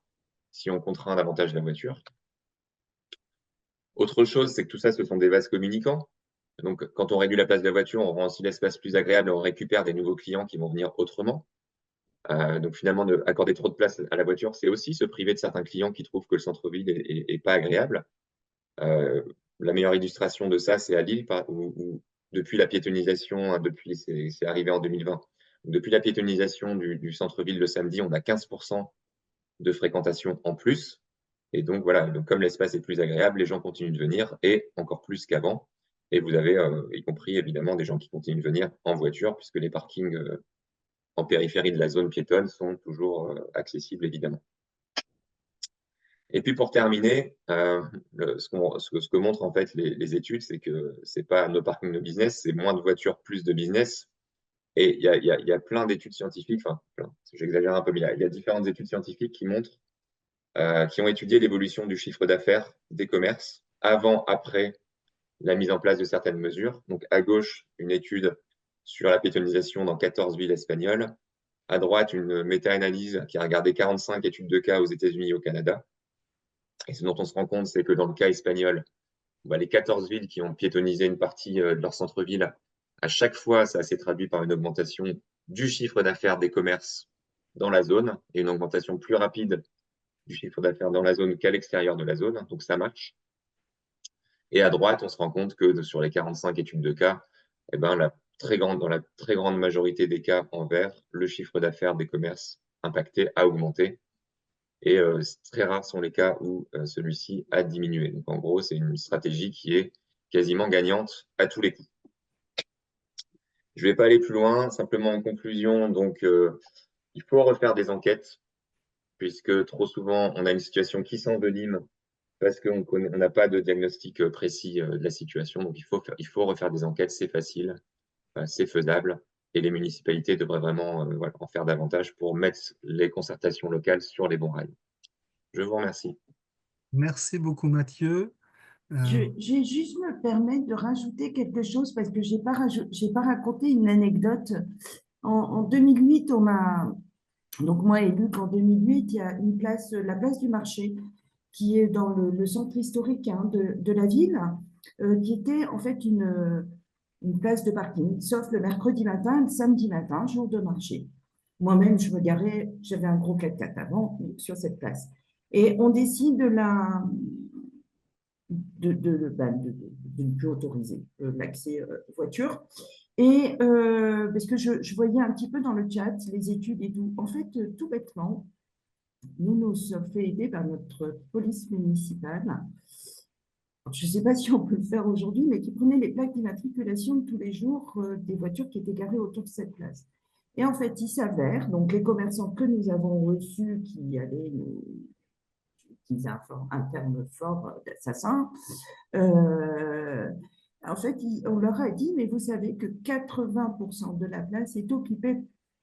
si on contraint davantage la voiture. Autre chose, c'est que tout ça, ce sont des vases communicants. Donc, quand on réduit la place de la voiture, on rend aussi l'espace plus agréable et on récupère des nouveaux clients qui vont venir autrement. Donc, finalement, accorder trop de place à la voiture, c'est aussi se priver de certains clients qui trouvent que le centre-ville est pas agréable. La meilleure illustration de ça, c'est à Lille, où depuis la piétonisation, c'est arrivé en 2020, depuis la piétonisation du centre-ville le samedi, on a 15% de fréquentation en plus. Et donc, voilà, donc, comme l'espace est plus agréable, les gens continuent de venir et encore plus qu'avant. Et vous avez, y compris évidemment, des gens qui continuent de venir en voiture, puisque les parkings en périphérie de la zone piétonne sont toujours accessibles, évidemment. Et puis pour terminer, ce que montrent en fait les études, c'est que c'est pas no parking, no business, c'est moins de voitures, plus de business. Et il y a plein d'études scientifiques, enfin, j'exagère un peu, mais il y a différentes études scientifiques qui montrent qui ont étudié l'évolution du chiffre d'affaires des commerces avant, après la mise en place de certaines mesures. Donc, à gauche, une étude sur la piétonisation dans 14 villes espagnoles. À droite, une méta-analyse qui a regardé 45 études de cas aux États-Unis et au Canada. Et ce dont on se rend compte, c'est que dans le cas espagnol, les 14 villes qui ont piétonisé une partie de leur centre-ville, à chaque fois, ça s'est traduit par une augmentation du chiffre d'affaires des commerces dans la zone et une augmentation plus rapide du chiffre d'affaires dans la zone qu'à l'extérieur de la zone. Donc, ça marche. Et à droite, on se rend compte que sur les 45 études de cas, eh ben, dans la très grande majorité des cas en vert, le chiffre d'affaires des commerces impactés a augmenté. Et très rares sont les cas où celui-ci a diminué. Donc, en gros, c'est une stratégie qui est quasiment gagnante à tous les coups. Je ne vais pas aller plus loin. Simplement en conclusion, donc, il faut refaire des enquêtes, puisque trop souvent, on a une situation qui s'envenime parce qu'on n'a pas de diagnostic précis de la situation. Donc, il faut refaire des enquêtes, c'est facile, c'est faisable. Et les municipalités devraient vraiment en faire davantage pour mettre les concertations locales sur les bons rails. Je vous remercie. Merci beaucoup, Mathieu. J'ai juste me permettre de rajouter quelque chose parce que j'ai pas raconté une anecdote. En 2008, on m'a donc moi élue qu'en 2008, il y a la place du marché qui est dans le centre historique de la ville, qui était en fait une place de parking, sauf le mercredi matin et le samedi matin, jour de marché. Moi-même, je me garais, j'avais un gros 4x4 avant sur cette place. Et on décide de ne plus autoriser l'accès voiture. Et parce que je voyais un petit peu dans le chat les études et tout. En fait, tout bêtement, nous sommes fait aider par notre police municipale. Je ne sais pas si on peut le faire aujourd'hui, mais qui prenait les plaques d'immatriculation de tous les jours des voitures qui étaient garées autour de cette place. Et en fait, il s'avère, donc les commerçants que nous avons reçus qui allaient nous utiliser un terme fort d'assassin, en fait, on leur a dit, mais vous savez que 80% de la place est occupée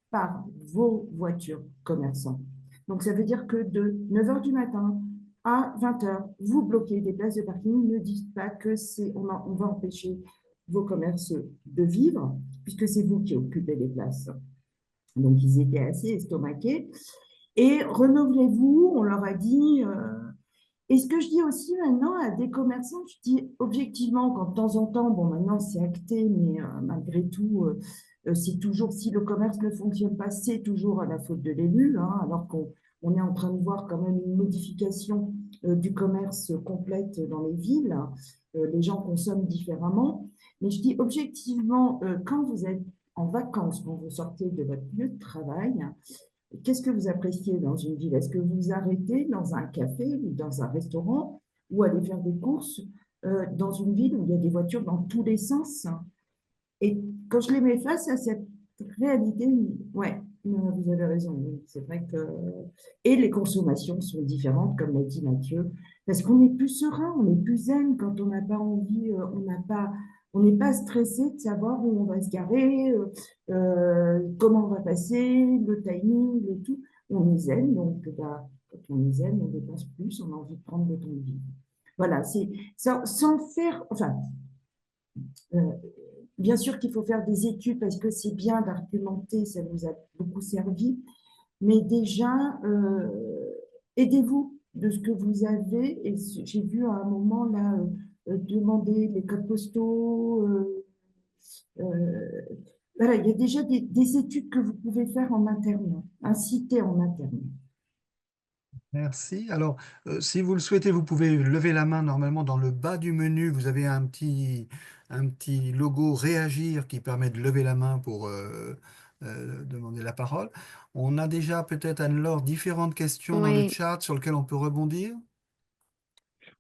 par vos voitures commerçants. Donc, ça veut dire que de 9h du matin à 20h, vous bloquez des places de parking. Ne dites pas que on va empêcher vos commerces de vivre, puisque c'est vous qui occupez les places. Donc, ils étaient assez estomaqués. Et renouvelez-vous, on leur a dit. Et ce que je dis aussi maintenant à des commerçants, je dis objectivement, quand de temps en temps, bon, maintenant c'est acté, mais malgré tout, c'est toujours, si le commerce ne fonctionne pas, c'est toujours à la faute de l'élu, hein, alors qu'on est en train de voir quand même une modification du commerce complète dans les villes. Les gens consomment différemment. Mais je dis objectivement, quand vous êtes en vacances, quand vous sortez de votre lieu de travail, qu'est-ce que vous appréciez dans une ville? Est-ce que vous vous arrêtez dans un café ou dans un restaurant ou allez faire des courses dans une ville où il y a des voitures dans tous les sens? Et quand je les mets face à cette réalité, ouais, vous avez raison. Oui, c'est vrai que. Et les consommations sont différentes, comme l'a dit Mathieu, parce qu'on est plus serein, on est plus zen quand on n'a pas envie, on n'est pas stressé de savoir où on va se garer, comment on va passer, le timing, le tout. On est zen, donc bah, quand on est zen, on dépense plus, on a envie de prendre le temps de vivre. Voilà, c'est sans faire, enfin, euh, bien sûr qu'il faut faire des études parce que c'est bien d'argumenter, ça nous a beaucoup servi, mais déjà, aidez-vous de ce que vous avez. Et j'ai vu à un moment là, demander les codes postaux. Euh, voilà, il y a déjà des études que vous pouvez faire en interne, inciter en interne. Merci. Alors, si vous le souhaitez, vous pouvez lever la main. Normalement, dans le bas du menu, vous avez un petit logo réagir qui permet de lever la main pour demander la parole. On a déjà peut-être, Anne-Laure, différentes questions dans le Oui, chat sur lesquelles on peut rebondir.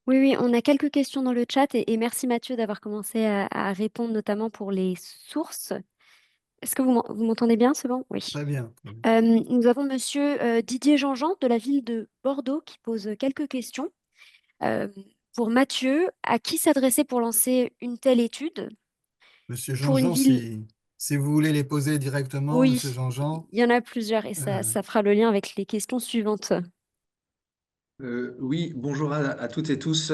oui, oui, on a quelques questions dans le chat et merci Mathieu d'avoir commencé à répondre notamment pour les sources. Est-ce que vous m'entendez bien, c'est bon? Oui. Très bien. Nous avons Monsieur Didier Jean-Jean de la ville de Bordeaux qui pose quelques questions. Euh, pour Mathieu, à qui s'adresser pour lancer une telle étude? Monsieur Pour une Jean-Jean, ville, si vous voulez les poser directement, Monsieur oui, Jean-Jean. il y en a plusieurs et euh, ça fera le lien avec les questions suivantes. Oui, bonjour à toutes et tous.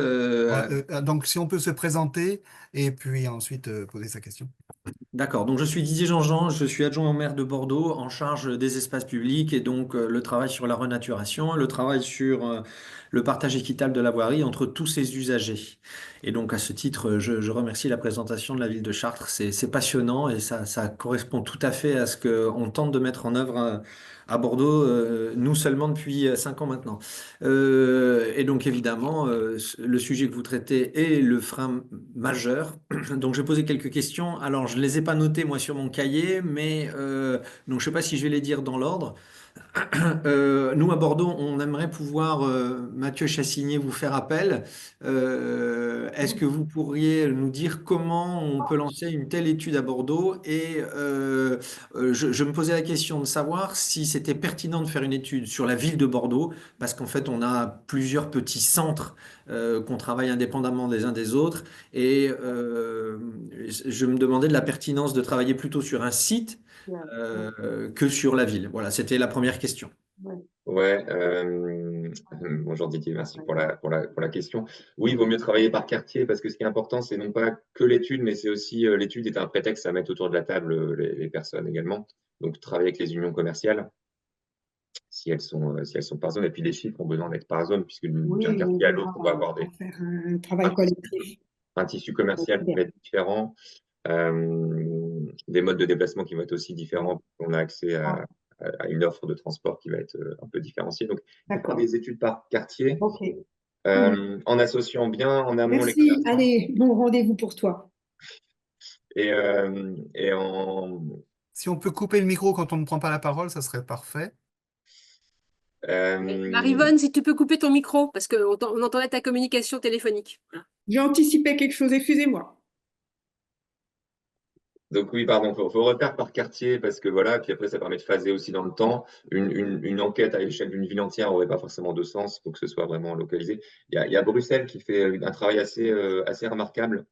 donc, si on peut se présenter et puis ensuite poser sa question. D'accord, donc je suis Didier Jean-Jean, je suis adjoint au maire de Bordeaux en charge des espaces publics et donc le travail sur la renaturation, le travail sur le partage équitable de la voirie entre tous ses usagers. Et donc à ce titre, je remercie la présentation de la ville de Chartres, c'est passionnant et ça correspond tout à fait à ce qu'on tente de mettre en œuvre à Bordeaux, nous seulement depuis 5 ans maintenant. Et donc évidemment, le sujet que vous traitez est le frein majeur. Donc je vais poser quelques questions. Alors je ne les ai pas notées moi sur mon cahier, mais donc je ne sais pas si je vais les dire dans l'ordre. Nous, à Bordeaux, on aimerait pouvoir, Mathieu Chassigné, vous faire appel. Est-ce que vous pourriez nous dire comment on peut lancer une telle étude à Bordeaux? Et je me posais la question de savoir si c'était pertinent de faire une étude sur la ville de Bordeaux, parce qu'en fait, on a plusieurs petits centres qu'on travaille indépendamment des uns des autres. Et je me demandais de la pertinence de travailler plutôt sur un site que sur la ville. Voilà, c'était la première question. Ouais, bonjour Didier, merci pour la question. Oui, il vaut mieux travailler par quartier parce que ce qui est important, c'est non pas que l'étude, mais c'est aussi l'étude est un prétexte à mettre autour de la table les personnes également. Donc, travailler avec les unions commerciales, si elles sont par zone, et puis les chiffres ont besoin d'être par zone, puisque d'un Oui, on quartier à l'autre, on va verra avoir pour faire un un, travail collectif. un tissu commercial qui Bien. va être différent, des modes de déplacement qui vont être aussi différents. On a accès à une offre de transport qui va être un peu différenciée. Donc, il faut faire D'accord. des études par quartier, OK. Mm. en associant bien en amont les Merci. commerçants Allez, bon rendez-vous pour toi. et en. Si on peut couper le micro quand on ne prend pas la parole, ça serait parfait. Marivonne, si tu peux couper ton micro, parce qu'on entendait ta communication téléphonique. Voilà. J'ai anticipé quelque chose, excusez-moi. Donc oui, pardon, faut refaire par quartier parce que voilà, puis après ça permet de phaser aussi dans le temps. Une enquête à l'échelle d'une ville entière n'aurait pas forcément de sens, il faut que ce soit vraiment localisé. Il y a Bruxelles qui fait un travail assez remarquable,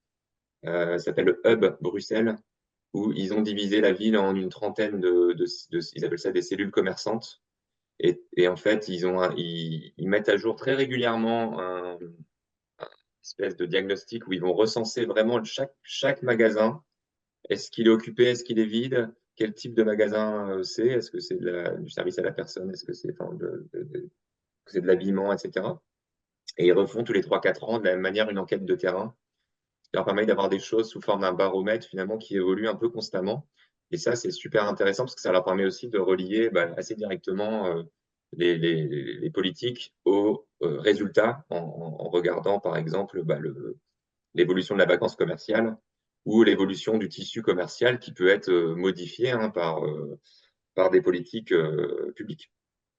ça s'appelle le Hub Bruxelles, où ils ont divisé la ville en une trentaine ils appellent ça des cellules commerçantes. Et en fait, ils mettent à jour très régulièrement un espèce de diagnostic où ils vont recenser vraiment chaque magasin. Est-ce qu'il est occupé? Est-ce qu'il est vide? Quel type de magasin c'est? Est-ce que c'est du service à la personne? Est-ce que c'est c'est de l'habillement, etc. Et ils refont tous les 3-4 ans de la même manière une enquête de terrain, qui leur permet d'avoir des choses sous forme d'un baromètre finalement qui évolue un peu constamment. Et ça, c'est super intéressant parce que ça leur permet aussi de relier assez directement les politiques aux résultats en regardant, par exemple, l'évolution de la vacance commerciale ou l'évolution du tissu commercial qui peut être modifié par des politiques publiques.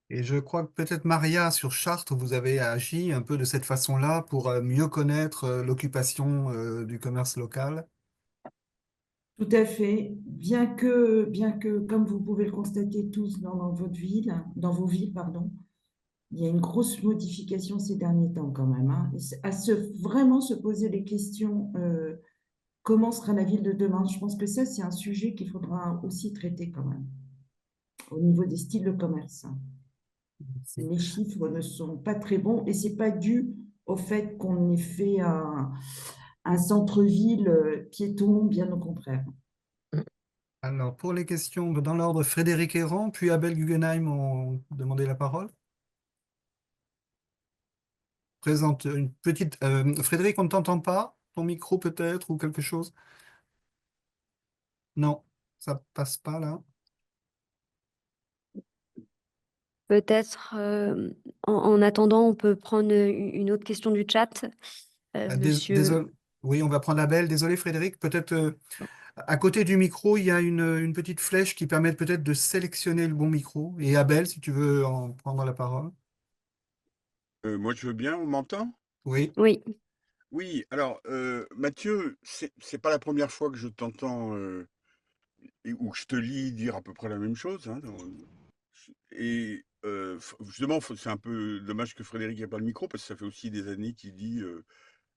Et je crois que peut-être Maria, sur Chartres, vous avez agi un peu de cette façon-là pour mieux connaître l'occupation du commerce local. Tout à fait. Bien que, comme vous pouvez le constater tous dans votre ville, dans vos villes, pardon, il y a une grosse modification ces derniers temps quand même, hein. Vraiment se poser les questions, comment sera la ville de demain? Je pense que ça, c'est un sujet qu'il faudra aussi traiter quand même, au niveau des styles de commerce. Merci. Les chiffres ne sont pas très bons et ce n'est pas dû au fait qu'on ait fait un centre-ville piéton, bien au contraire. Alors, pour les questions dans l'ordre, Frédéric Errand, puis Abel Guggenheim ont demandé la parole. Présente une petite. Frédéric, on ne t'entend pas? Ton micro peut-être ou quelque chose? Non, ça passe pas là. Peut-être, en attendant, on peut prendre une autre question du chat. Monsieur. Désolé. Oui, on va prendre Abel. Désolé, Frédéric. Peut-être à côté du micro, il y a une petite flèche qui permet peut-être de sélectionner le bon micro. Et Abel, si tu veux en prendre la parole. Moi, je veux bien, on m'entend? Oui. Oui, Oui, alors, Mathieu, c'est pas la première fois que je t'entends ou que je te lis dire à peu près la même chose, hein, et justement, c'est un peu dommage que Frédéric n'ait pas le micro parce que ça fait aussi des années qu'il dit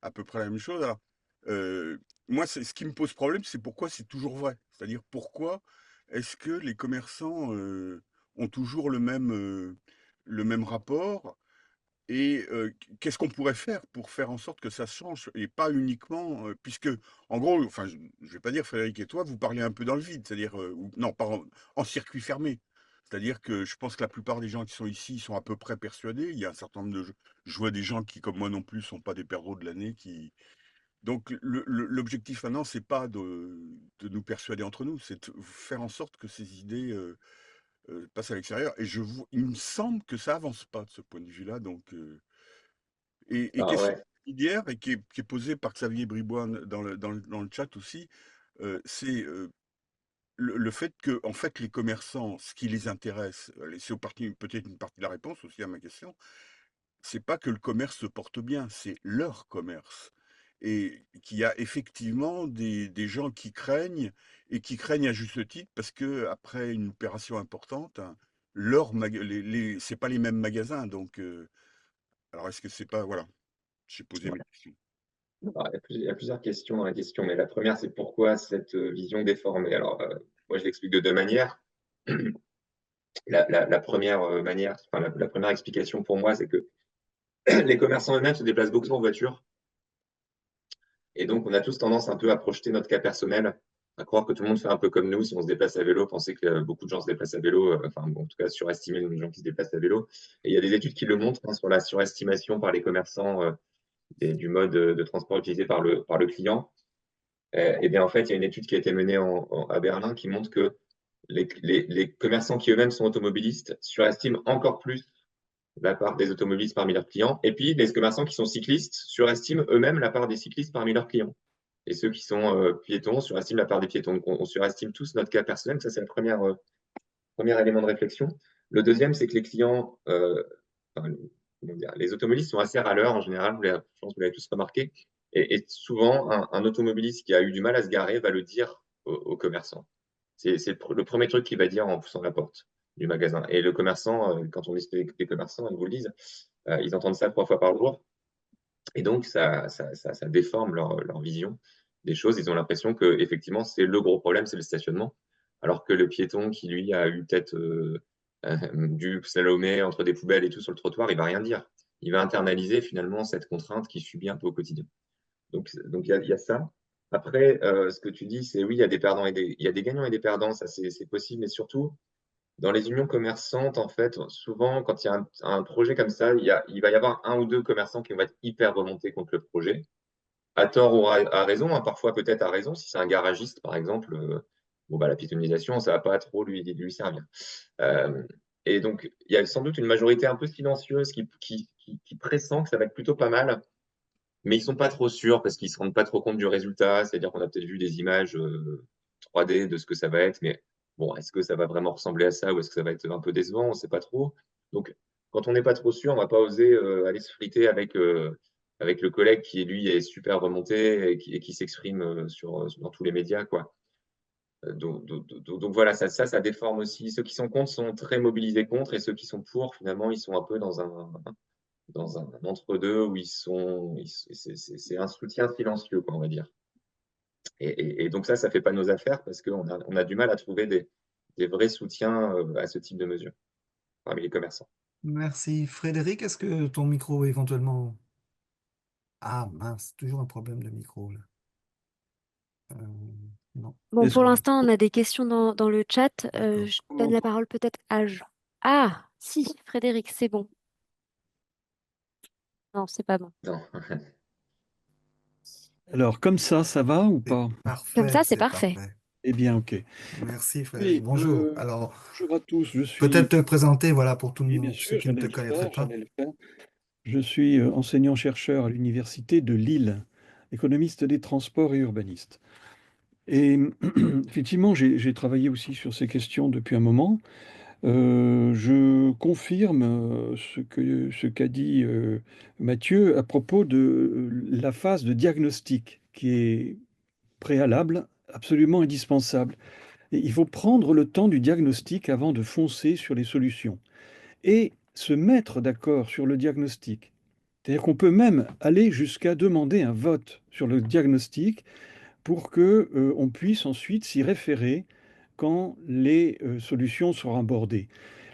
à peu près la même chose. Alors, moi, ce qui me pose problème, c'est pourquoi c'est toujours vrai. C'est-à-dire pourquoi est-ce que les commerçants ont toujours le même rapport? Et qu'est-ce qu'on pourrait faire pour faire en sorte que ça change et pas uniquement, puisque en gros, enfin, je vais pas dire Frédéric et toi, vous parlez un peu dans le vide, c'est-à-dire, non, pas en circuit fermé. C'est-à-dire que je pense que la plupart des gens qui sont ici sont à peu près persuadés. Il y a un certain nombre je vois des gens qui, comme moi non plus, sont pas des perdreaux de l'année, qui donc l'objectif maintenant, c'est pas de nous persuader entre nous, c'est de faire en sorte que ces idées, passent à l'extérieur et il me semble que ça avance pas de ce point de vue-là, donc et Ah question ouais. subsidiaire et qui est posée par Xavier Bribois dans le chat aussi, c'est le fait que, en fait, les commerçants, ce qui les intéresse, c'est peut-être une partie de la réponse aussi à ma question, c'est pas que le commerce se porte bien, c'est leur commerce. Et qu'il y a effectivement des gens qui craignent, et qui craignent à juste titre, parce que après une opération importante, hein, c'est pas les mêmes magasins. Donc, alors est-ce que c'est pas. Voilà, j'ai posé ma Ouais. question. Alors, il y a plusieurs questions dans la question, mais la première, c'est pourquoi cette vision déformée? Alors, moi, je l'explique de deux manières. La première manière, enfin, la première explication pour moi, c'est que les commerçants eux-mêmes se déplacent beaucoup en voiture. Et donc, on a tous tendance un peu à projeter notre cas personnel, à croire que tout le monde fait un peu comme nous. Si on se déplace à vélo, penser que beaucoup de gens se déplacent à vélo, enfin, bon, en tout cas, surestimer les gens qui se déplacent à vélo. Et il y a des études qui le montrent, hein, sur la surestimation par les commerçants du mode de transport utilisé par le client. Et bien, en fait, il y a une étude qui a été menée à Berlin qui montre que les commerçants qui eux-mêmes sont automobilistes surestiment encore plus la part des automobilistes parmi leurs clients. Et puis, les commerçants qui sont cyclistes surestiment eux-mêmes la part des cyclistes parmi leurs clients. Et ceux qui sont piétons surestiment la part des piétons. Donc, on surestime tous notre cas personnel. Ça, c'est le premier élément de réflexion. Le deuxième, c'est que les clients, enfin, comment dire, les automobilistes sont assez râleurs en général. Je pense que vous l'avez tous remarqué. Et souvent, un automobiliste qui a eu du mal à se garer va le dire aux commerçants. C'est le premier truc qu'il va dire en poussant la porte du magasin. Et le commerçant, quand on discute avec les commerçants, ils vous le disent, ils entendent ça 3 fois par jour. Et donc, ça déforme leur vision des choses. Ils ont l'impression que effectivement, c'est le gros problème, c'est le stationnement. Alors que le piéton qui, lui, a eu peut-être dû slalomer entre des poubelles et tout sur le trottoir, il va rien dire. Il va internaliser finalement cette contrainte qu'il subit un peu au quotidien. Donc il y a ça. Après, ce que tu dis, c'est oui, il y a des perdants il y a des gagnants et des perdants, ça c'est possible, mais surtout, dans les unions commerçantes, en fait, souvent, quand il y a un projet comme ça, il va y avoir un ou deux commerçants qui vont être hyper remontés contre le projet, à tort ou à raison, hein, parfois peut-être à raison, si c'est un garagiste, par exemple, bon, bah, la piétonisation, ça va pas trop lui servir. Et donc, il y a sans doute une majorité un peu silencieuse qui pressent que ça va être plutôt pas mal, mais ils sont pas trop sûrs parce qu'ils se rendent pas trop compte du résultat. C'est-à-dire qu'on a peut-être vu des images 3D de ce que ça va être, mais bon, est-ce que ça va vraiment ressembler à ça ou est-ce que ça va être un peu décevant? On ne sait pas trop. Donc, quand on n'est pas trop sûr, on ne va pas oser aller se friter avec le collègue qui, lui, est super remonté et qui s'exprime dans tous les médias, quoi. Donc voilà, ça déforme aussi. Ceux qui sont contre sont très mobilisés contre et ceux qui sont pour, finalement, ils sont un peu dans un entre-deux où c'est un soutien silencieux, quoi, on va dire. Et donc ça fait pas nos affaires parce on a du mal à trouver des vrais soutiens à ce type de mesures parmi les commerçants. Merci. Frédéric, est-ce que ton micro éventuellement... Ah mince, toujours un problème de micro là. Euh, non. Bon, Est-ce pour que l'instant, on a des questions dans le chat. D'accord. Je donne la parole peut-être à Jean. Ah, si, Frédéric, c'est bon. Non, c'est pas bon. Non. Alors, comme ça va ou C'est pas? Comme parfait, ça, c'est c'est parfait. parfait. Eh bien, ok. Merci Frédéric. Oui, Bonjour. Alors, bonjour à tous. Je peut-être suis, te présenter, voilà, pour oui, bien ceux sûr, qui ne te connaîtraient pas. j'allais le faire. Je suis enseignant-chercheur à l'université de Lille, économiste des transports et urbaniste. Et effectivement, j'ai travaillé aussi sur ces questions depuis un moment. Je confirme ce qu'a dit Mathieu à propos de la phase de diagnostic qui est préalable, absolument indispensable. Et il faut prendre le temps du diagnostic avant de foncer sur les solutions et se mettre d'accord sur le diagnostic. C'est-à-dire qu'on peut même aller jusqu'à demander un vote sur le diagnostic pour que, on puisse ensuite s'y référer quand les solutions seront abordées.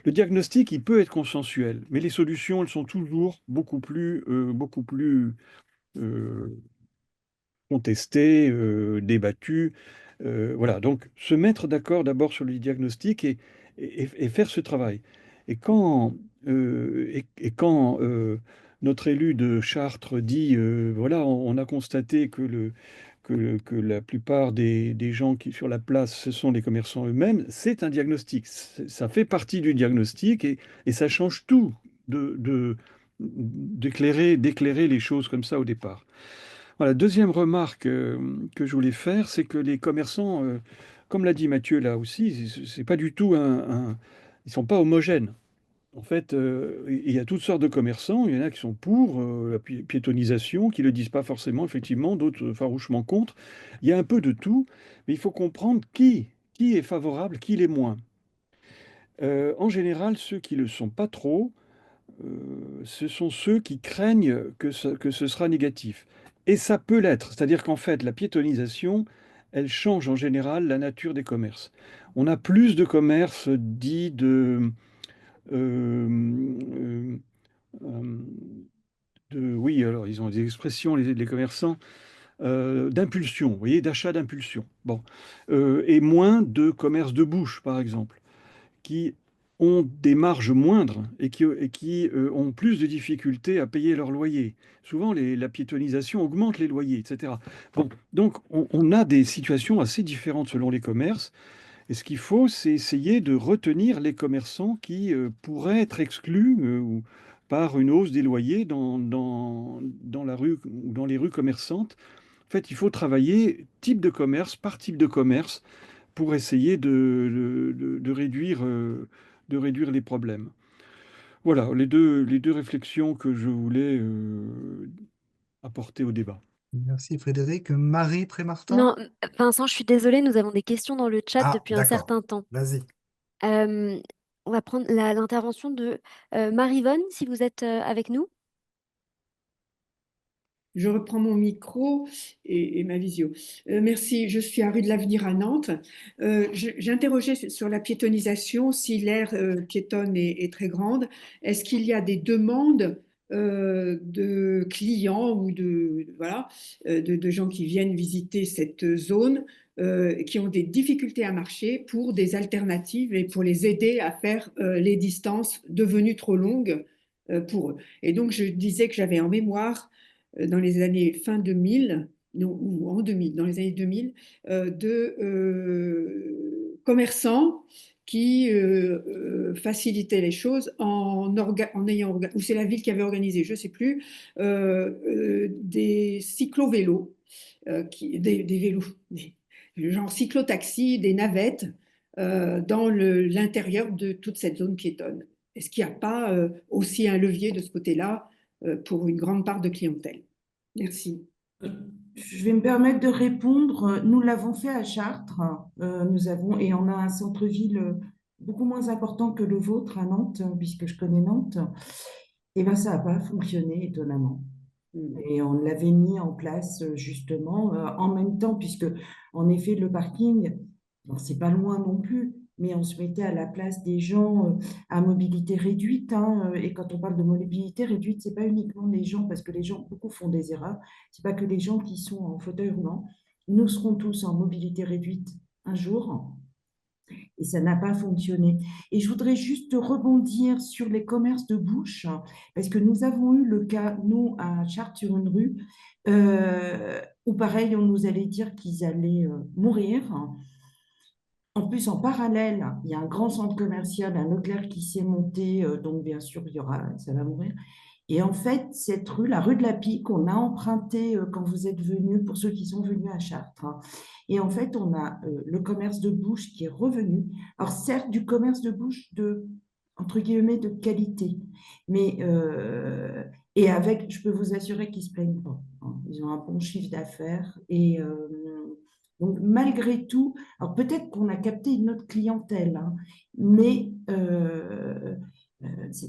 Le diagnostic, il peut être consensuel, mais les solutions, elles sont toujours beaucoup plus euh, contestées, débattues. Voilà, donc se mettre d'accord d'abord sur le diagnostic et faire ce travail. Et quand notre élu de Chartres dit, voilà, on a constaté que la plupart des gens qui sur la place, ce sont les commerçants eux-mêmes, c'est un diagnostic. Ça fait partie du diagnostic et ça change tout d'éclairer les choses comme ça au départ. Voilà, deuxième remarque que je voulais faire, c'est que les commerçants, comme l'a dit Mathieu là aussi, c'est pas du tout ils sont pas homogènes. En fait, il y a toutes sortes de commerçants. Il y en a qui sont pour la piétonisation, qui ne le disent pas forcément, effectivement, d'autres farouchement contre. Il y a un peu de tout, mais il faut comprendre qui est favorable, qui l'est moins. En général, ceux qui ne le sont pas trop, ce sont ceux qui craignent que ce sera négatif. Et ça peut l'être. C'est-à-dire qu'en fait, la piétonisation, elle change en général la nature des commerces. On a plus de commerces dits euh, euh, oui, alors ils ont des expressions, les commerçants, d'impulsion, vous voyez, d'achat d'impulsion. Bon. Et moins de commerce de bouche, par exemple, qui ont des marges moindres et qui ont plus de difficultés à payer leur loyer. Souvent, la piétonisation augmente les loyers, etc. Bon, donc on a des situations assez différentes selon les commerces. Et ce qu'il faut, c'est essayer de retenir les commerçants qui pourraient être exclus par une hausse des loyers dans la rue ou dans les rues commerçantes. En fait, il faut travailler type de commerce par type de commerce pour essayer de réduire les problèmes. Voilà les deux réflexions que je voulais apporter au débat. Merci Frédéric. Marie Prémartin? Non, Vincent, je suis désolée, nous avons des questions dans le chat Ah, depuis un d'accord. certain temps. Vas-y. Euh, on va prendre l'intervention de Marie-Vonne, si vous êtes avec nous. Je reprends mon micro et ma visio. Merci, je suis à rue de l'Avenir à Nantes. J'ai interrogé sur la piétonisation, si l'aire piétonne est très grande. Est-ce qu'il y a des demandes de clients ou voilà, de gens qui viennent visiter cette zone, qui ont des difficultés à marcher pour des alternatives et pour les aider à faire les distances devenues trop longues pour eux. Et donc, je disais que j'avais en mémoire dans les années fin 2000, ou en 2000, dans les années 2000, de commerçants qui facilitaient les choses en ayant, ou c'est la ville qui avait organisé, je ne sais plus, des cyclo-vélos, des vélos, genre cyclo-taxi, des navettes dans l'intérieur de toute cette zone piétonne. Est-ce qu'il n'y a pas aussi un levier de ce côté-là pour une grande part de clientèle? Merci. Je vais me permettre de répondre. Nous l'avons fait à Chartres. Et on a un centre-ville beaucoup moins important que le vôtre à Nantes, puisque je connais Nantes. Et bien, ça n'a pas fonctionné étonnamment. Et on l'avait mis en place justement en même temps, puisque en effet, le parking, c'est pas loin non plus, mais on se mettait à la place des gens à mobilité réduite. Et quand on parle de mobilité réduite, c'est pas uniquement les gens, parce que les gens, beaucoup font des erreurs, c'est pas que les gens qui sont en fauteuil roulant. Nous serons tous en mobilité réduite un jour. Et ça n'a pas fonctionné. Et je voudrais juste rebondir sur les commerces de bouche, parce que nous avons eu le cas, nous, à Chartres-sur-une-Rue, où pareil, on nous allait dire qu'ils allaient mourir. En plus, en parallèle, il y a un grand centre commercial, un Leclerc qui s'est monté, donc bien sûr, ça va mourir. Et en fait, cette rue, la rue de la Pique, on a emprunté quand vous êtes venus, pour ceux qui sont venus à Chartres. Et en fait, on a le commerce de bouche qui est revenu. Alors certes, du commerce de bouche entre guillemets, de qualité. Mais, et avec, je peux vous assurer qu'ils ne se plaignent pas. Ils ont un bon chiffre d'affaires. Et donc, malgré tout, alors peut-être qu'on a capté une autre clientèle, mais il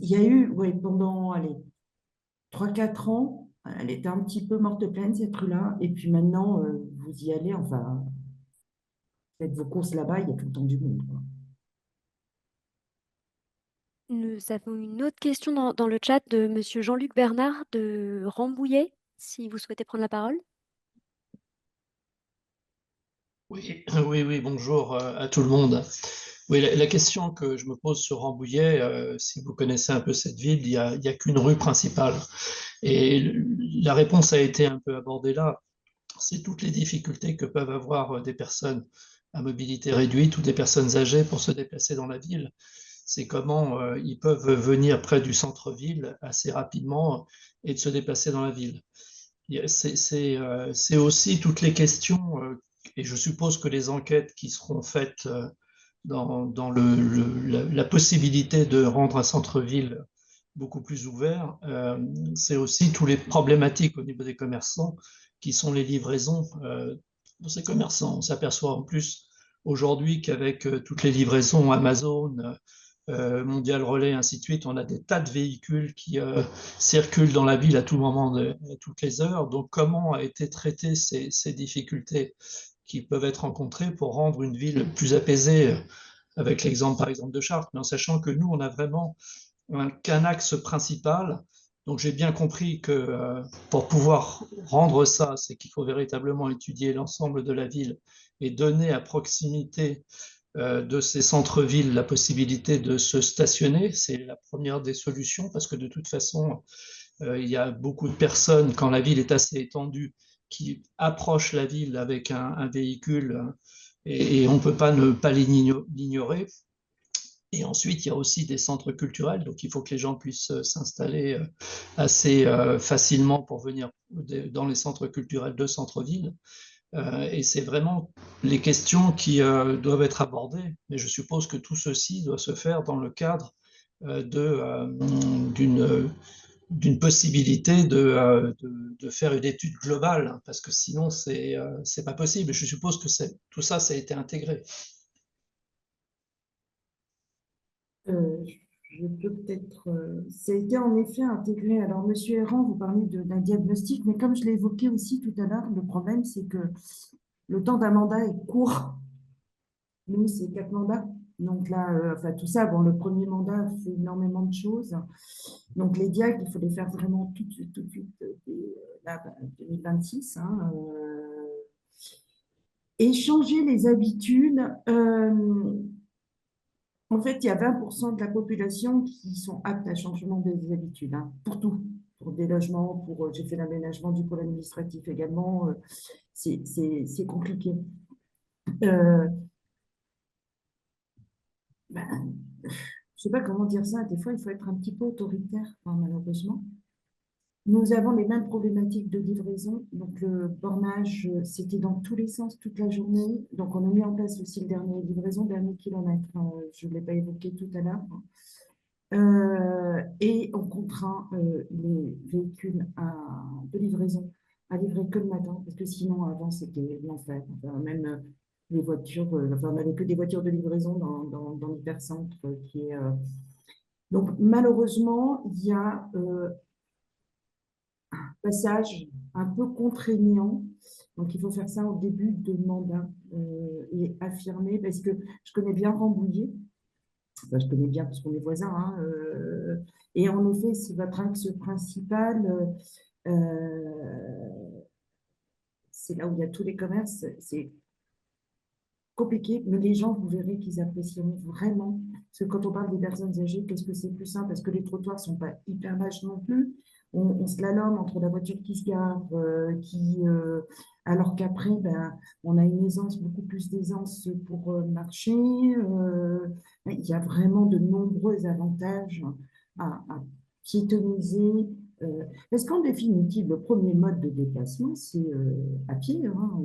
y a eu, pendant, allez, 3-4 ans, elle était un petit peu morte pleine, cette rue-là. Et puis maintenant, vous y allez, enfin, faites vos courses là-bas, il y a tout le temps du monde, quoi. Nous avons une autre question dans le chat de Monsieur Jean-Luc Bernard de Rambouillet, si vous souhaitez prendre la parole. Oui, oui, bonjour à tout le monde. Oui, la question que je me pose sur Rambouillet, si vous connaissez un peu cette ville, il y a qu'une rue principale. Et la réponse a été un peu abordée là. C'est toutes les difficultés que peuvent avoir des personnes à mobilité réduite ou des personnes âgées pour se déplacer dans la ville. C'est comment ils peuvent venir près du centre-ville assez rapidement et de se déplacer dans la ville. C'est aussi toutes les questions, et je suppose que les enquêtes qui seront faites dans la possibilité de rendre un centre-ville beaucoup plus ouvert, c'est aussi toutes les problématiques au niveau des commerçants qui sont les livraisons de ces commerçants. On s'aperçoit en plus aujourd'hui qu'avec toutes les livraisons Amazon, Mondial Relais, ainsi de suite, on a des tas de véhicules qui circulent dans la ville à tout moment, à toutes les heures. Donc, comment a été traitées ces difficultés qui peuvent être rencontrées pour rendre une ville plus apaisée, avec l'exemple, par exemple, de Chartres, mais en sachant que nous, on a vraiment qu'un axe principal. Donc, j'ai bien compris que pour pouvoir rendre ça, c'est qu'il faut véritablement étudier l'ensemble de la ville et donner à proximité de ces centres-villes la possibilité de se stationner. C'est la première des solutions parce que de toute façon, il y a beaucoup de personnes, quand la ville est assez étendue, qui approchent la ville avec un véhicule et on ne peut pas ne pas l'ignorer. Et ensuite, il y a aussi des centres culturels, donc il faut que les gens puissent s'installer assez facilement pour venir dans les centres culturels de centre-ville. Et c'est vraiment les questions qui doivent être abordées. Mais je suppose que tout ceci doit se faire dans le cadre d'une possibilité de faire une étude globale, parce que sinon, c'est pas possible. Je suppose que tout ça, ça a été intégré. Je peux peut-être. Ça a été en effet intégré. Alors, Monsieur Errand, vous parlez d'un diagnostic, mais comme je l'ai évoqué aussi tout à l'heure, le problème, c'est que le temps d'un mandat est court. Nous, c'est 4 mandats. Donc là, enfin, tout ça, bon, le premier mandat fait énormément de choses. Donc, les diags, il faut les faire vraiment tout de suite, là, 2026. Et changer les habitudes. En fait, il y a 20% de la population qui sont aptes à changement des habitudes, pour tout, pour des logements, j'ai fait l'aménagement du pôle administratif également. C'est compliqué. Euh, ben, je ne sais pas comment dire ça. Des fois, il faut être un petit peu autoritaire, hein, malheureusement. Nous avons les mêmes problématiques de livraison. Donc, le bornage, c'était dans tous les sens toute la journée. Donc, on a mis en place aussi le dernier livraison, dernier kilomètre. Je ne l'ai pas évoqué tout à l'heure. Et on contraint les véhicules de livraison à livrer que le matin, parce que sinon, avant, c'était l'enfer. Enfin, même les voitures, enfin, on n'avait que des voitures de livraison dans l'hypercentre qui est. Donc, malheureusement, il y a passage un peu contraignant. Donc, il faut faire ça au début de mandat et affirmer, parce que je connais bien Rambouillet. Enfin, je connais bien parce qu'on est voisins. Hein, et en effet, c'est votre axe principal. C'est là où il y a tous les commerces. C'est compliqué, mais les gens, vous verrez qu'ils apprécieront vraiment. Parce que quand on parle des personnes âgées, qu'est-ce que c'est plus simple? Parce que les trottoirs ne sont pas hyper vaches non plus. On slalome entre la voiture qui se gare, alors qu'après, ben, on a une aisance, beaucoup plus d'aisance pour marcher. Il y a vraiment de nombreux avantages à piétoniser. Parce qu'en définitive, le premier mode de déplacement, c'est à pied. Hein,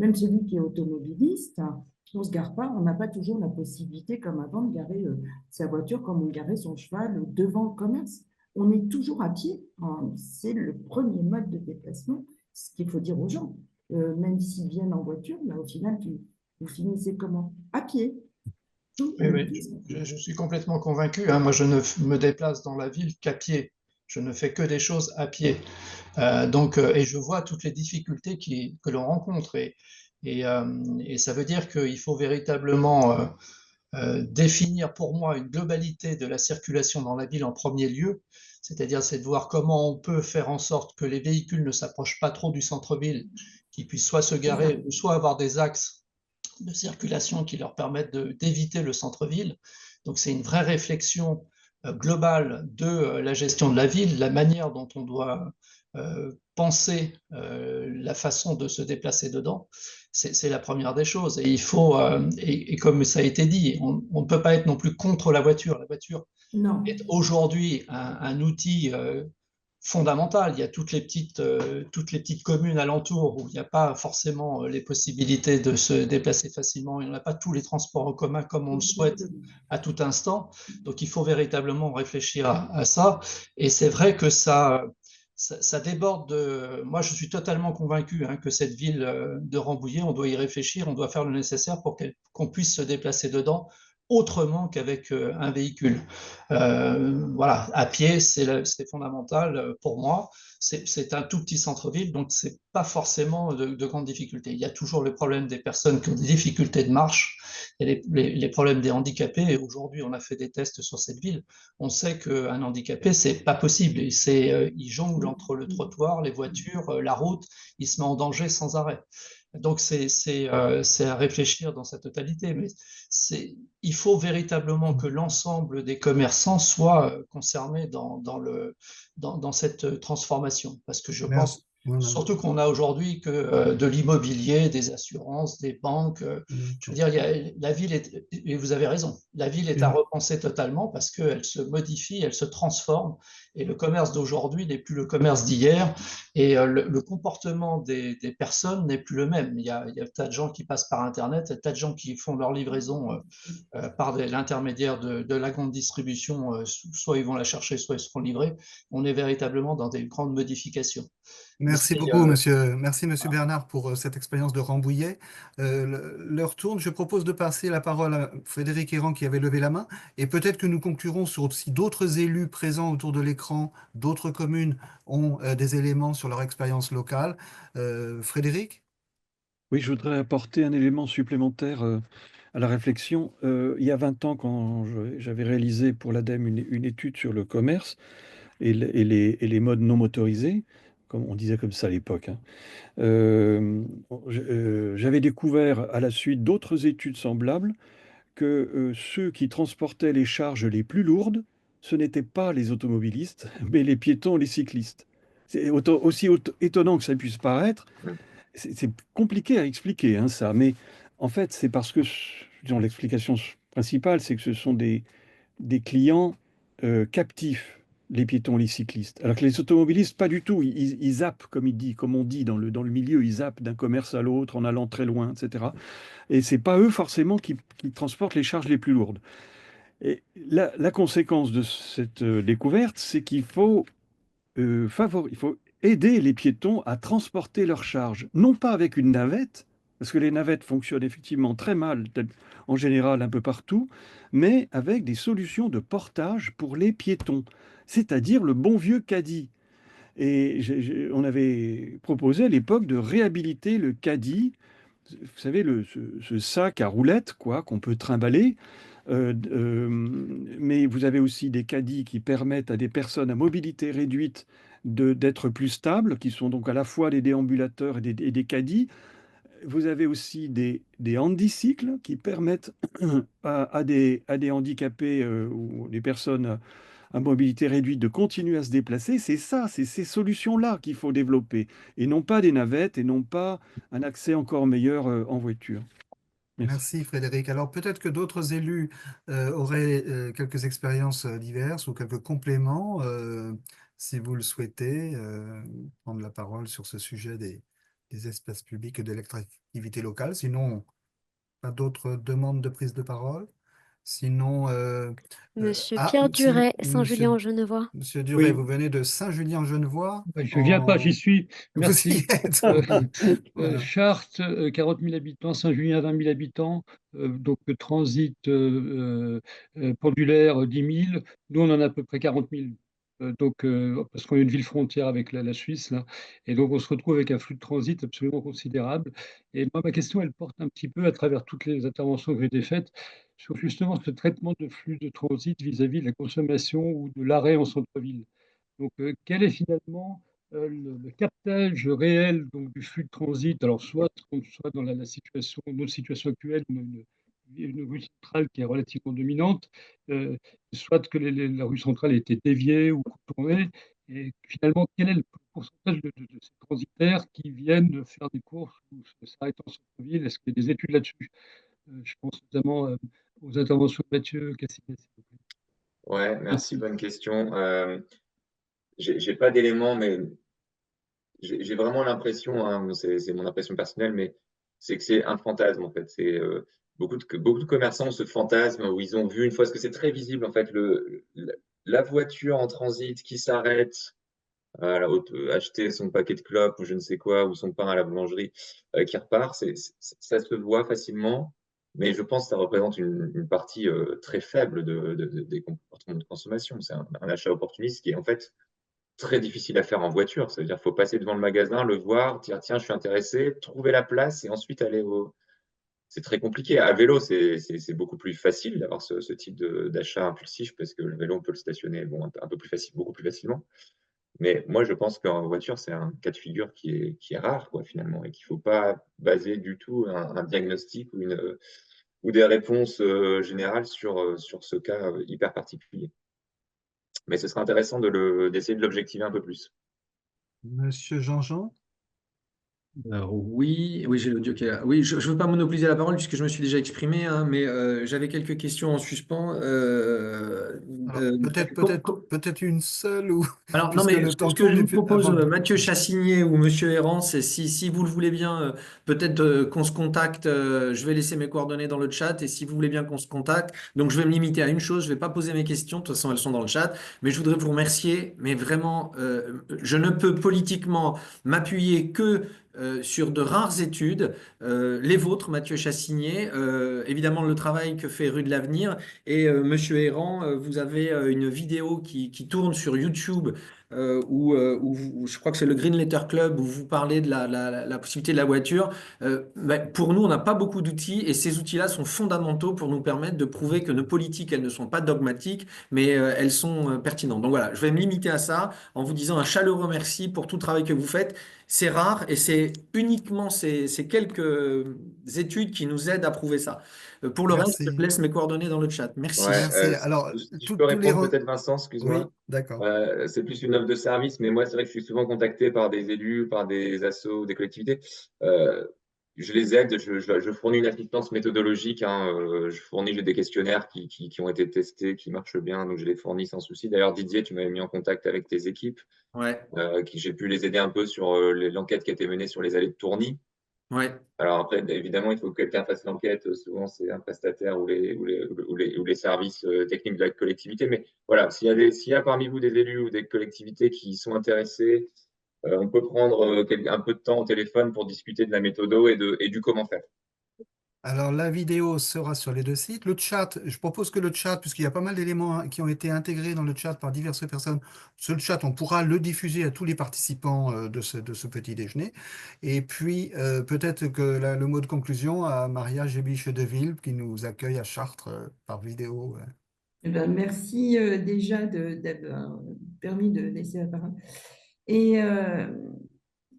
même celui qui est automobiliste, on ne se gare pas, on n'a pas toujours la possibilité, comme avant, de garer sa voiture comme on garait son cheval devant le commerce. On est toujours à pied. Hein. C'est le premier mode de déplacement, ce qu'il faut dire aux gens. Même s'ils viennent en voiture, mais au final, vous finissez comment? À pied. Oui, oui, je suis complètement convaincu. Hein. Moi, je ne me déplace dans la ville qu'à pied. Je ne fais que des choses à pied. Et je vois toutes les difficultés que l'on rencontre. Et ça veut dire qu'il faut véritablement définir pour moi une globalité de la circulation dans la ville en premier lieu. C'est-à-dire, c'est de voir comment on peut faire en sorte que les véhicules ne s'approchent pas trop du centre-ville, qu'ils puissent soit se garer ou soit avoir des axes de circulation qui leur permettent d'éviter le centre-ville. Donc c'est une vraie réflexion globale de la gestion de la ville, la manière dont on doit penser la façon de se déplacer dedans. C'est la première des choses. Et il faut, et comme ça a été dit, on ne peut pas être non plus contre la voiture. La voiture Non. est aujourd'hui un outil fondamentale. Il y a toutes les petites communes alentours où il n'y a pas forcément les possibilités de se déplacer facilement. Il n'y a pas tous les transports en commun comme on le souhaite à tout instant. Donc il faut véritablement réfléchir à ça. Et c'est vrai que ça déborde de... Moi, je suis totalement convaincu que cette ville de Rambouillet, on doit y réfléchir, on doit faire le nécessaire pour qu'on puisse se déplacer dedans autrement qu'avec un véhicule. Voilà, à pied, c'est fondamental pour moi. C'est un tout petit centre-ville, donc c'est pas forcément de grandes difficultés. Il y a toujours le problème des personnes qui ont des difficultés de marche, et les problèmes des handicapés. Et aujourd'hui, on a fait des tests sur cette ville. On sait qu'un handicapé, c'est pas possible. Il jongle entre le trottoir, les voitures, la route. Il se met en danger sans arrêt. Donc c'est à réfléchir dans sa totalité, mais il faut véritablement que l'ensemble des commerçants soient concernés dans cette transformation, parce que je Merci. pense Voilà. surtout qu'on a aujourd'hui que de l'immobilier, des assurances, des banques. Je veux dire, la ville est, et vous avez raison, la ville est à repenser totalement parce qu'elle se modifie, elle se transforme, et le commerce d'aujourd'hui n'est plus le commerce d'hier, et le comportement des personnes n'est plus le même. Il y a un tas de gens qui passent par Internet, il y a un tas de gens qui font leur livraison par l'intermédiaire de la grande distribution, soit ils vont la chercher, soit ils seront livrés. On est véritablement dans des grandes modifications. Merci beaucoup, monsieur. Merci, monsieur Bernard, pour cette expérience de Rambouillet. L'heure tourne. Je propose de passer la parole à Frédéric Errand qui avait levé la main. Et peut-être que nous conclurons sur si d'autres élus présents autour de l'écran, d'autres communes ont des éléments sur leur expérience locale. Frédéric? Oui, je voudrais apporter un élément supplémentaire à la réflexion. Il y a 20 ans, quand j'avais réalisé pour l'ADEME une étude sur le commerce et les modes non motorisés, comme on disait comme ça à l'époque, hein, j'avais découvert à la suite d'autres études semblables que ceux qui transportaient les charges les plus lourdes, ce n'étaient pas les automobilistes, mais les piétons, les cyclistes. C'est aussi étonnant que ça puisse paraître, Mm. c'est compliqué à expliquer, hein, ça, mais en fait, c'est parce que, disons, l'explication principale, c'est que ce sont des clients captifs, les piétons, les cyclistes. Alors que les automobilistes, pas du tout. Ils zappent, comme on dit dans le milieu, ils zappent d'un commerce à l'autre en allant très loin, etc. Et c'est pas eux forcément qui transportent les charges les plus lourdes. Et la conséquence de cette découverte, c'est qu'il faut il faut aider les piétons à transporter leurs charges, non pas avec une navette, parce que les navettes fonctionnent effectivement très mal, en général un peu partout, mais avec des solutions de portage pour les piétons, c'est-à-dire le bon vieux caddie. Et on avait proposé à l'époque de réhabiliter le caddie, vous savez, ce sac à roulettes, quoi, qu'on peut trimballer. Mais vous avez aussi des caddies qui permettent à des personnes à mobilité réduite d'être plus stables, qui sont donc à la fois des déambulateurs et des caddies. Vous avez aussi des handicycles qui permettent à des handicapés ou des personnes à mobilité réduite de continuer à se déplacer. C'est ça, c'est ces solutions-là qu'il faut développer, et non pas des navettes, et non pas un accès encore meilleur en voiture. Merci. Merci Frédéric. Alors peut-être que d'autres élus auraient quelques expériences diverses ou quelques compléments, si vous le souhaitez, prendre la parole sur ce sujet des espaces publics et de l'attractivité locale. Sinon, pas d'autres demandes de prise de parole. Sinon, Monsieur Pierre si, Duret, Saint-Julien-en-Genevois. Monsieur Duret, Oui, vous venez de Saint-Julien-en-Genevois je viens pas, j'y suis. Vous y Merci. êtes. Voilà. Chartres, 40 000 habitants, Saint-Julien, 20 000 habitants, donc transit pendulaire, 10 000. Nous, on en a à peu près 40 000. Parce qu'on est une ville frontière avec la Suisse, là. Et donc, on se retrouve avec un flux de transit absolument considérable. Et moi, ma question, elle porte un petit peu à travers toutes les interventions qui ont été faites sur justement ce traitement de flux de transit vis-à-vis de la consommation ou de l'arrêt en centre-ville. Donc, quel est finalement le captage réel donc, du flux de transit? Alors, soit qu'on soit dans la situation, notre situation actuelle, une rue centrale qui est relativement dominante, soit que la rue centrale ait été déviée ou contournée. Et finalement, quel est le pourcentage de ces transitaires qui viennent de faire des courses ou s'arrêtent en centre-ville? Est-ce qu'il y a des études là-dessus? Je pense notamment aux interventions de Mathieu Cassinet, s'il vous plaît. Ouais, merci, Merci. bonne question. J'ai pas d'éléments, mais j'ai vraiment l'impression, hein, c'est mon impression personnelle, mais c'est que c'est un fantasme en fait. C'est beaucoup de commerçants ont ce fantasme où ils ont vu une fois, parce que c'est très visible en fait, la voiture en transit qui s'arrête, acheter son paquet de clopes ou je ne sais quoi, ou son pain à la boulangerie, qui repart. Ça se voit facilement, mais je pense que ça représente une partie très faible des comportements de consommation. C'est un achat opportuniste qui est en fait très difficile à faire en voiture. Ça veut dire qu'il faut passer devant le magasin, le voir, dire tiens, je suis intéressé, trouver la place et ensuite aller au. C'est très compliqué. À vélo, c'est beaucoup plus facile d'avoir ce type d'achat impulsif parce que le vélo, on peut le stationner bon, un peu plus facile, beaucoup plus facilement. Mais moi, je pense qu'en voiture, c'est un cas de figure qui est rare, quoi, finalement, et qu'il ne faut pas baser du tout un diagnostic ou des réponses générales sur ce cas hyper particulier. Mais ce serait intéressant d'essayer de l'objectiver un peu plus. Monsieur Jean-Jean? Alors, oui, j'ai l'audio qui est là. Oui, je ne veux pas monopoliser la parole puisque je me suis déjà exprimé, hein, mais j'avais quelques questions en suspens. Alors, peut-être une seule, ou Alors, non, puisque mais le ce temps que je tourne, et vous puis propose, avant de... Mathieu Chassigné ou Monsieur Errant, c'est si vous le voulez bien, peut-être qu'on se contacte. Je vais laisser mes coordonnées dans le chat et si vous voulez bien qu'on se contacte. Donc, je vais me limiter à une chose. Je ne vais pas poser mes questions. De toute façon, elles sont dans le chat. Mais je voudrais vous remercier. Mais vraiment, je ne peux politiquement m'appuyer que sur de rares études, les vôtres, Mathieu Chassigné, évidemment le travail que fait Rue de l'Avenir, et Monsieur Errant, vous avez une vidéo qui tourne sur YouTube où je crois que c'est le Green Letter Club où vous parlez de la possibilité de la voiture. Pour nous, on n'a pas beaucoup d'outils et ces outils-là sont fondamentaux pour nous permettre de prouver que nos politiques, elles ne sont pas dogmatiques, mais elles sont pertinentes. Donc voilà, je vais me limiter à ça en vous disant un chaleureux merci pour tout le travail que vous faites. c'est rare et c'est uniquement ces quelques études qui nous aident à prouver ça. Pour le reste, je te Merci. laisse mes coordonnées dans le chat. Merci. Ouais, Merci. Alors, si je peux tous les... répondre peut-être, Vincent, Oui, excuse-moi. d'accord. C'est plus une offre de service, mais moi, c'est vrai que je suis souvent contacté par des élus, par des assos, des collectivités. Euh, je les aide, je fournis une assistance méthodologique. Hein, j'ai des questionnaires qui ont été testés, qui marchent bien, donc je les fournis sans souci. D'ailleurs, Didier, tu m'avais mis en contact avec tes équipes, Ouais, j'ai pu les aider un peu sur l'enquête qui a été menée sur les allées de Tourny. ouais. Alors après, évidemment, il faut que quelqu'un fasse l'enquête. Souvent, c'est un prestataire ou les services techniques de la collectivité. Mais voilà, s'il y a parmi vous des élus ou des collectivités qui sont intéressés, on peut prendre un peu de temps au téléphone pour discuter de la méthodo et du comment faire. Alors, la vidéo sera sur les deux sites. Le chat, je propose que le chat, puisqu'il y a pas mal d'éléments qui ont été intégrés dans le chat par diverses personnes, ce chat, on pourra le diffuser à tous les participants de ce petit déjeuner. Et puis, peut-être que le mot de conclusion à Maria Gébiche-Deville, qui nous accueille à Chartres par vidéo. Eh ben, merci déjà d'avoir permis de laisser la parole. Et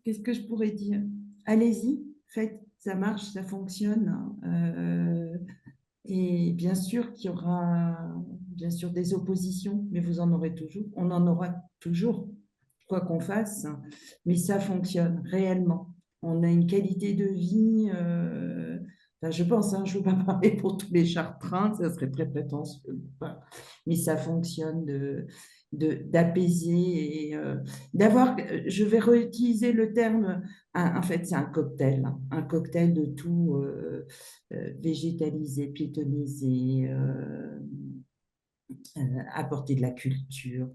qu'est-ce que je pourrais dire? Allez-y, faites, ça marche, ça fonctionne. Et bien sûr qu'il y aura bien sûr des oppositions, mais vous en aurez toujours. On en aura toujours, quoi qu'on fasse. Mais ça fonctionne réellement. On a une qualité de vie. Enfin, je pense, hein, je ne veux pas parler pour tous les Chartrains, ça serait très prétentieux. Mais ça fonctionne d'apaiser et d'avoir. Je vais réutiliser le terme. En fait, c'est un cocktail de tout. Végétaliser, piétoniser, apporter de la culture.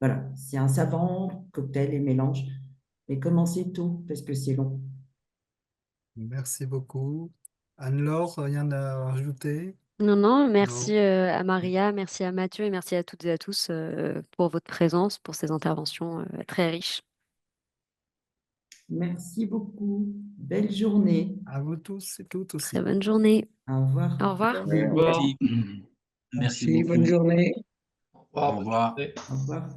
Voilà, c'est un savant cocktail et mélange. Mais commencez tôt parce que c'est long. Merci beaucoup. Anne-Laure, rien à rajouter? Non, non, Non. merci à Maria, merci à Mathieu et merci à toutes et à tous pour votre présence, pour ces interventions très riches. Merci beaucoup. Belle journée. À vous tous et toutes Très aussi. bonne journée. Au revoir. Au revoir. Ouais, Au revoir. Merci Merci, bonne beaucoup. journée. Au revoir. Au revoir. Au revoir.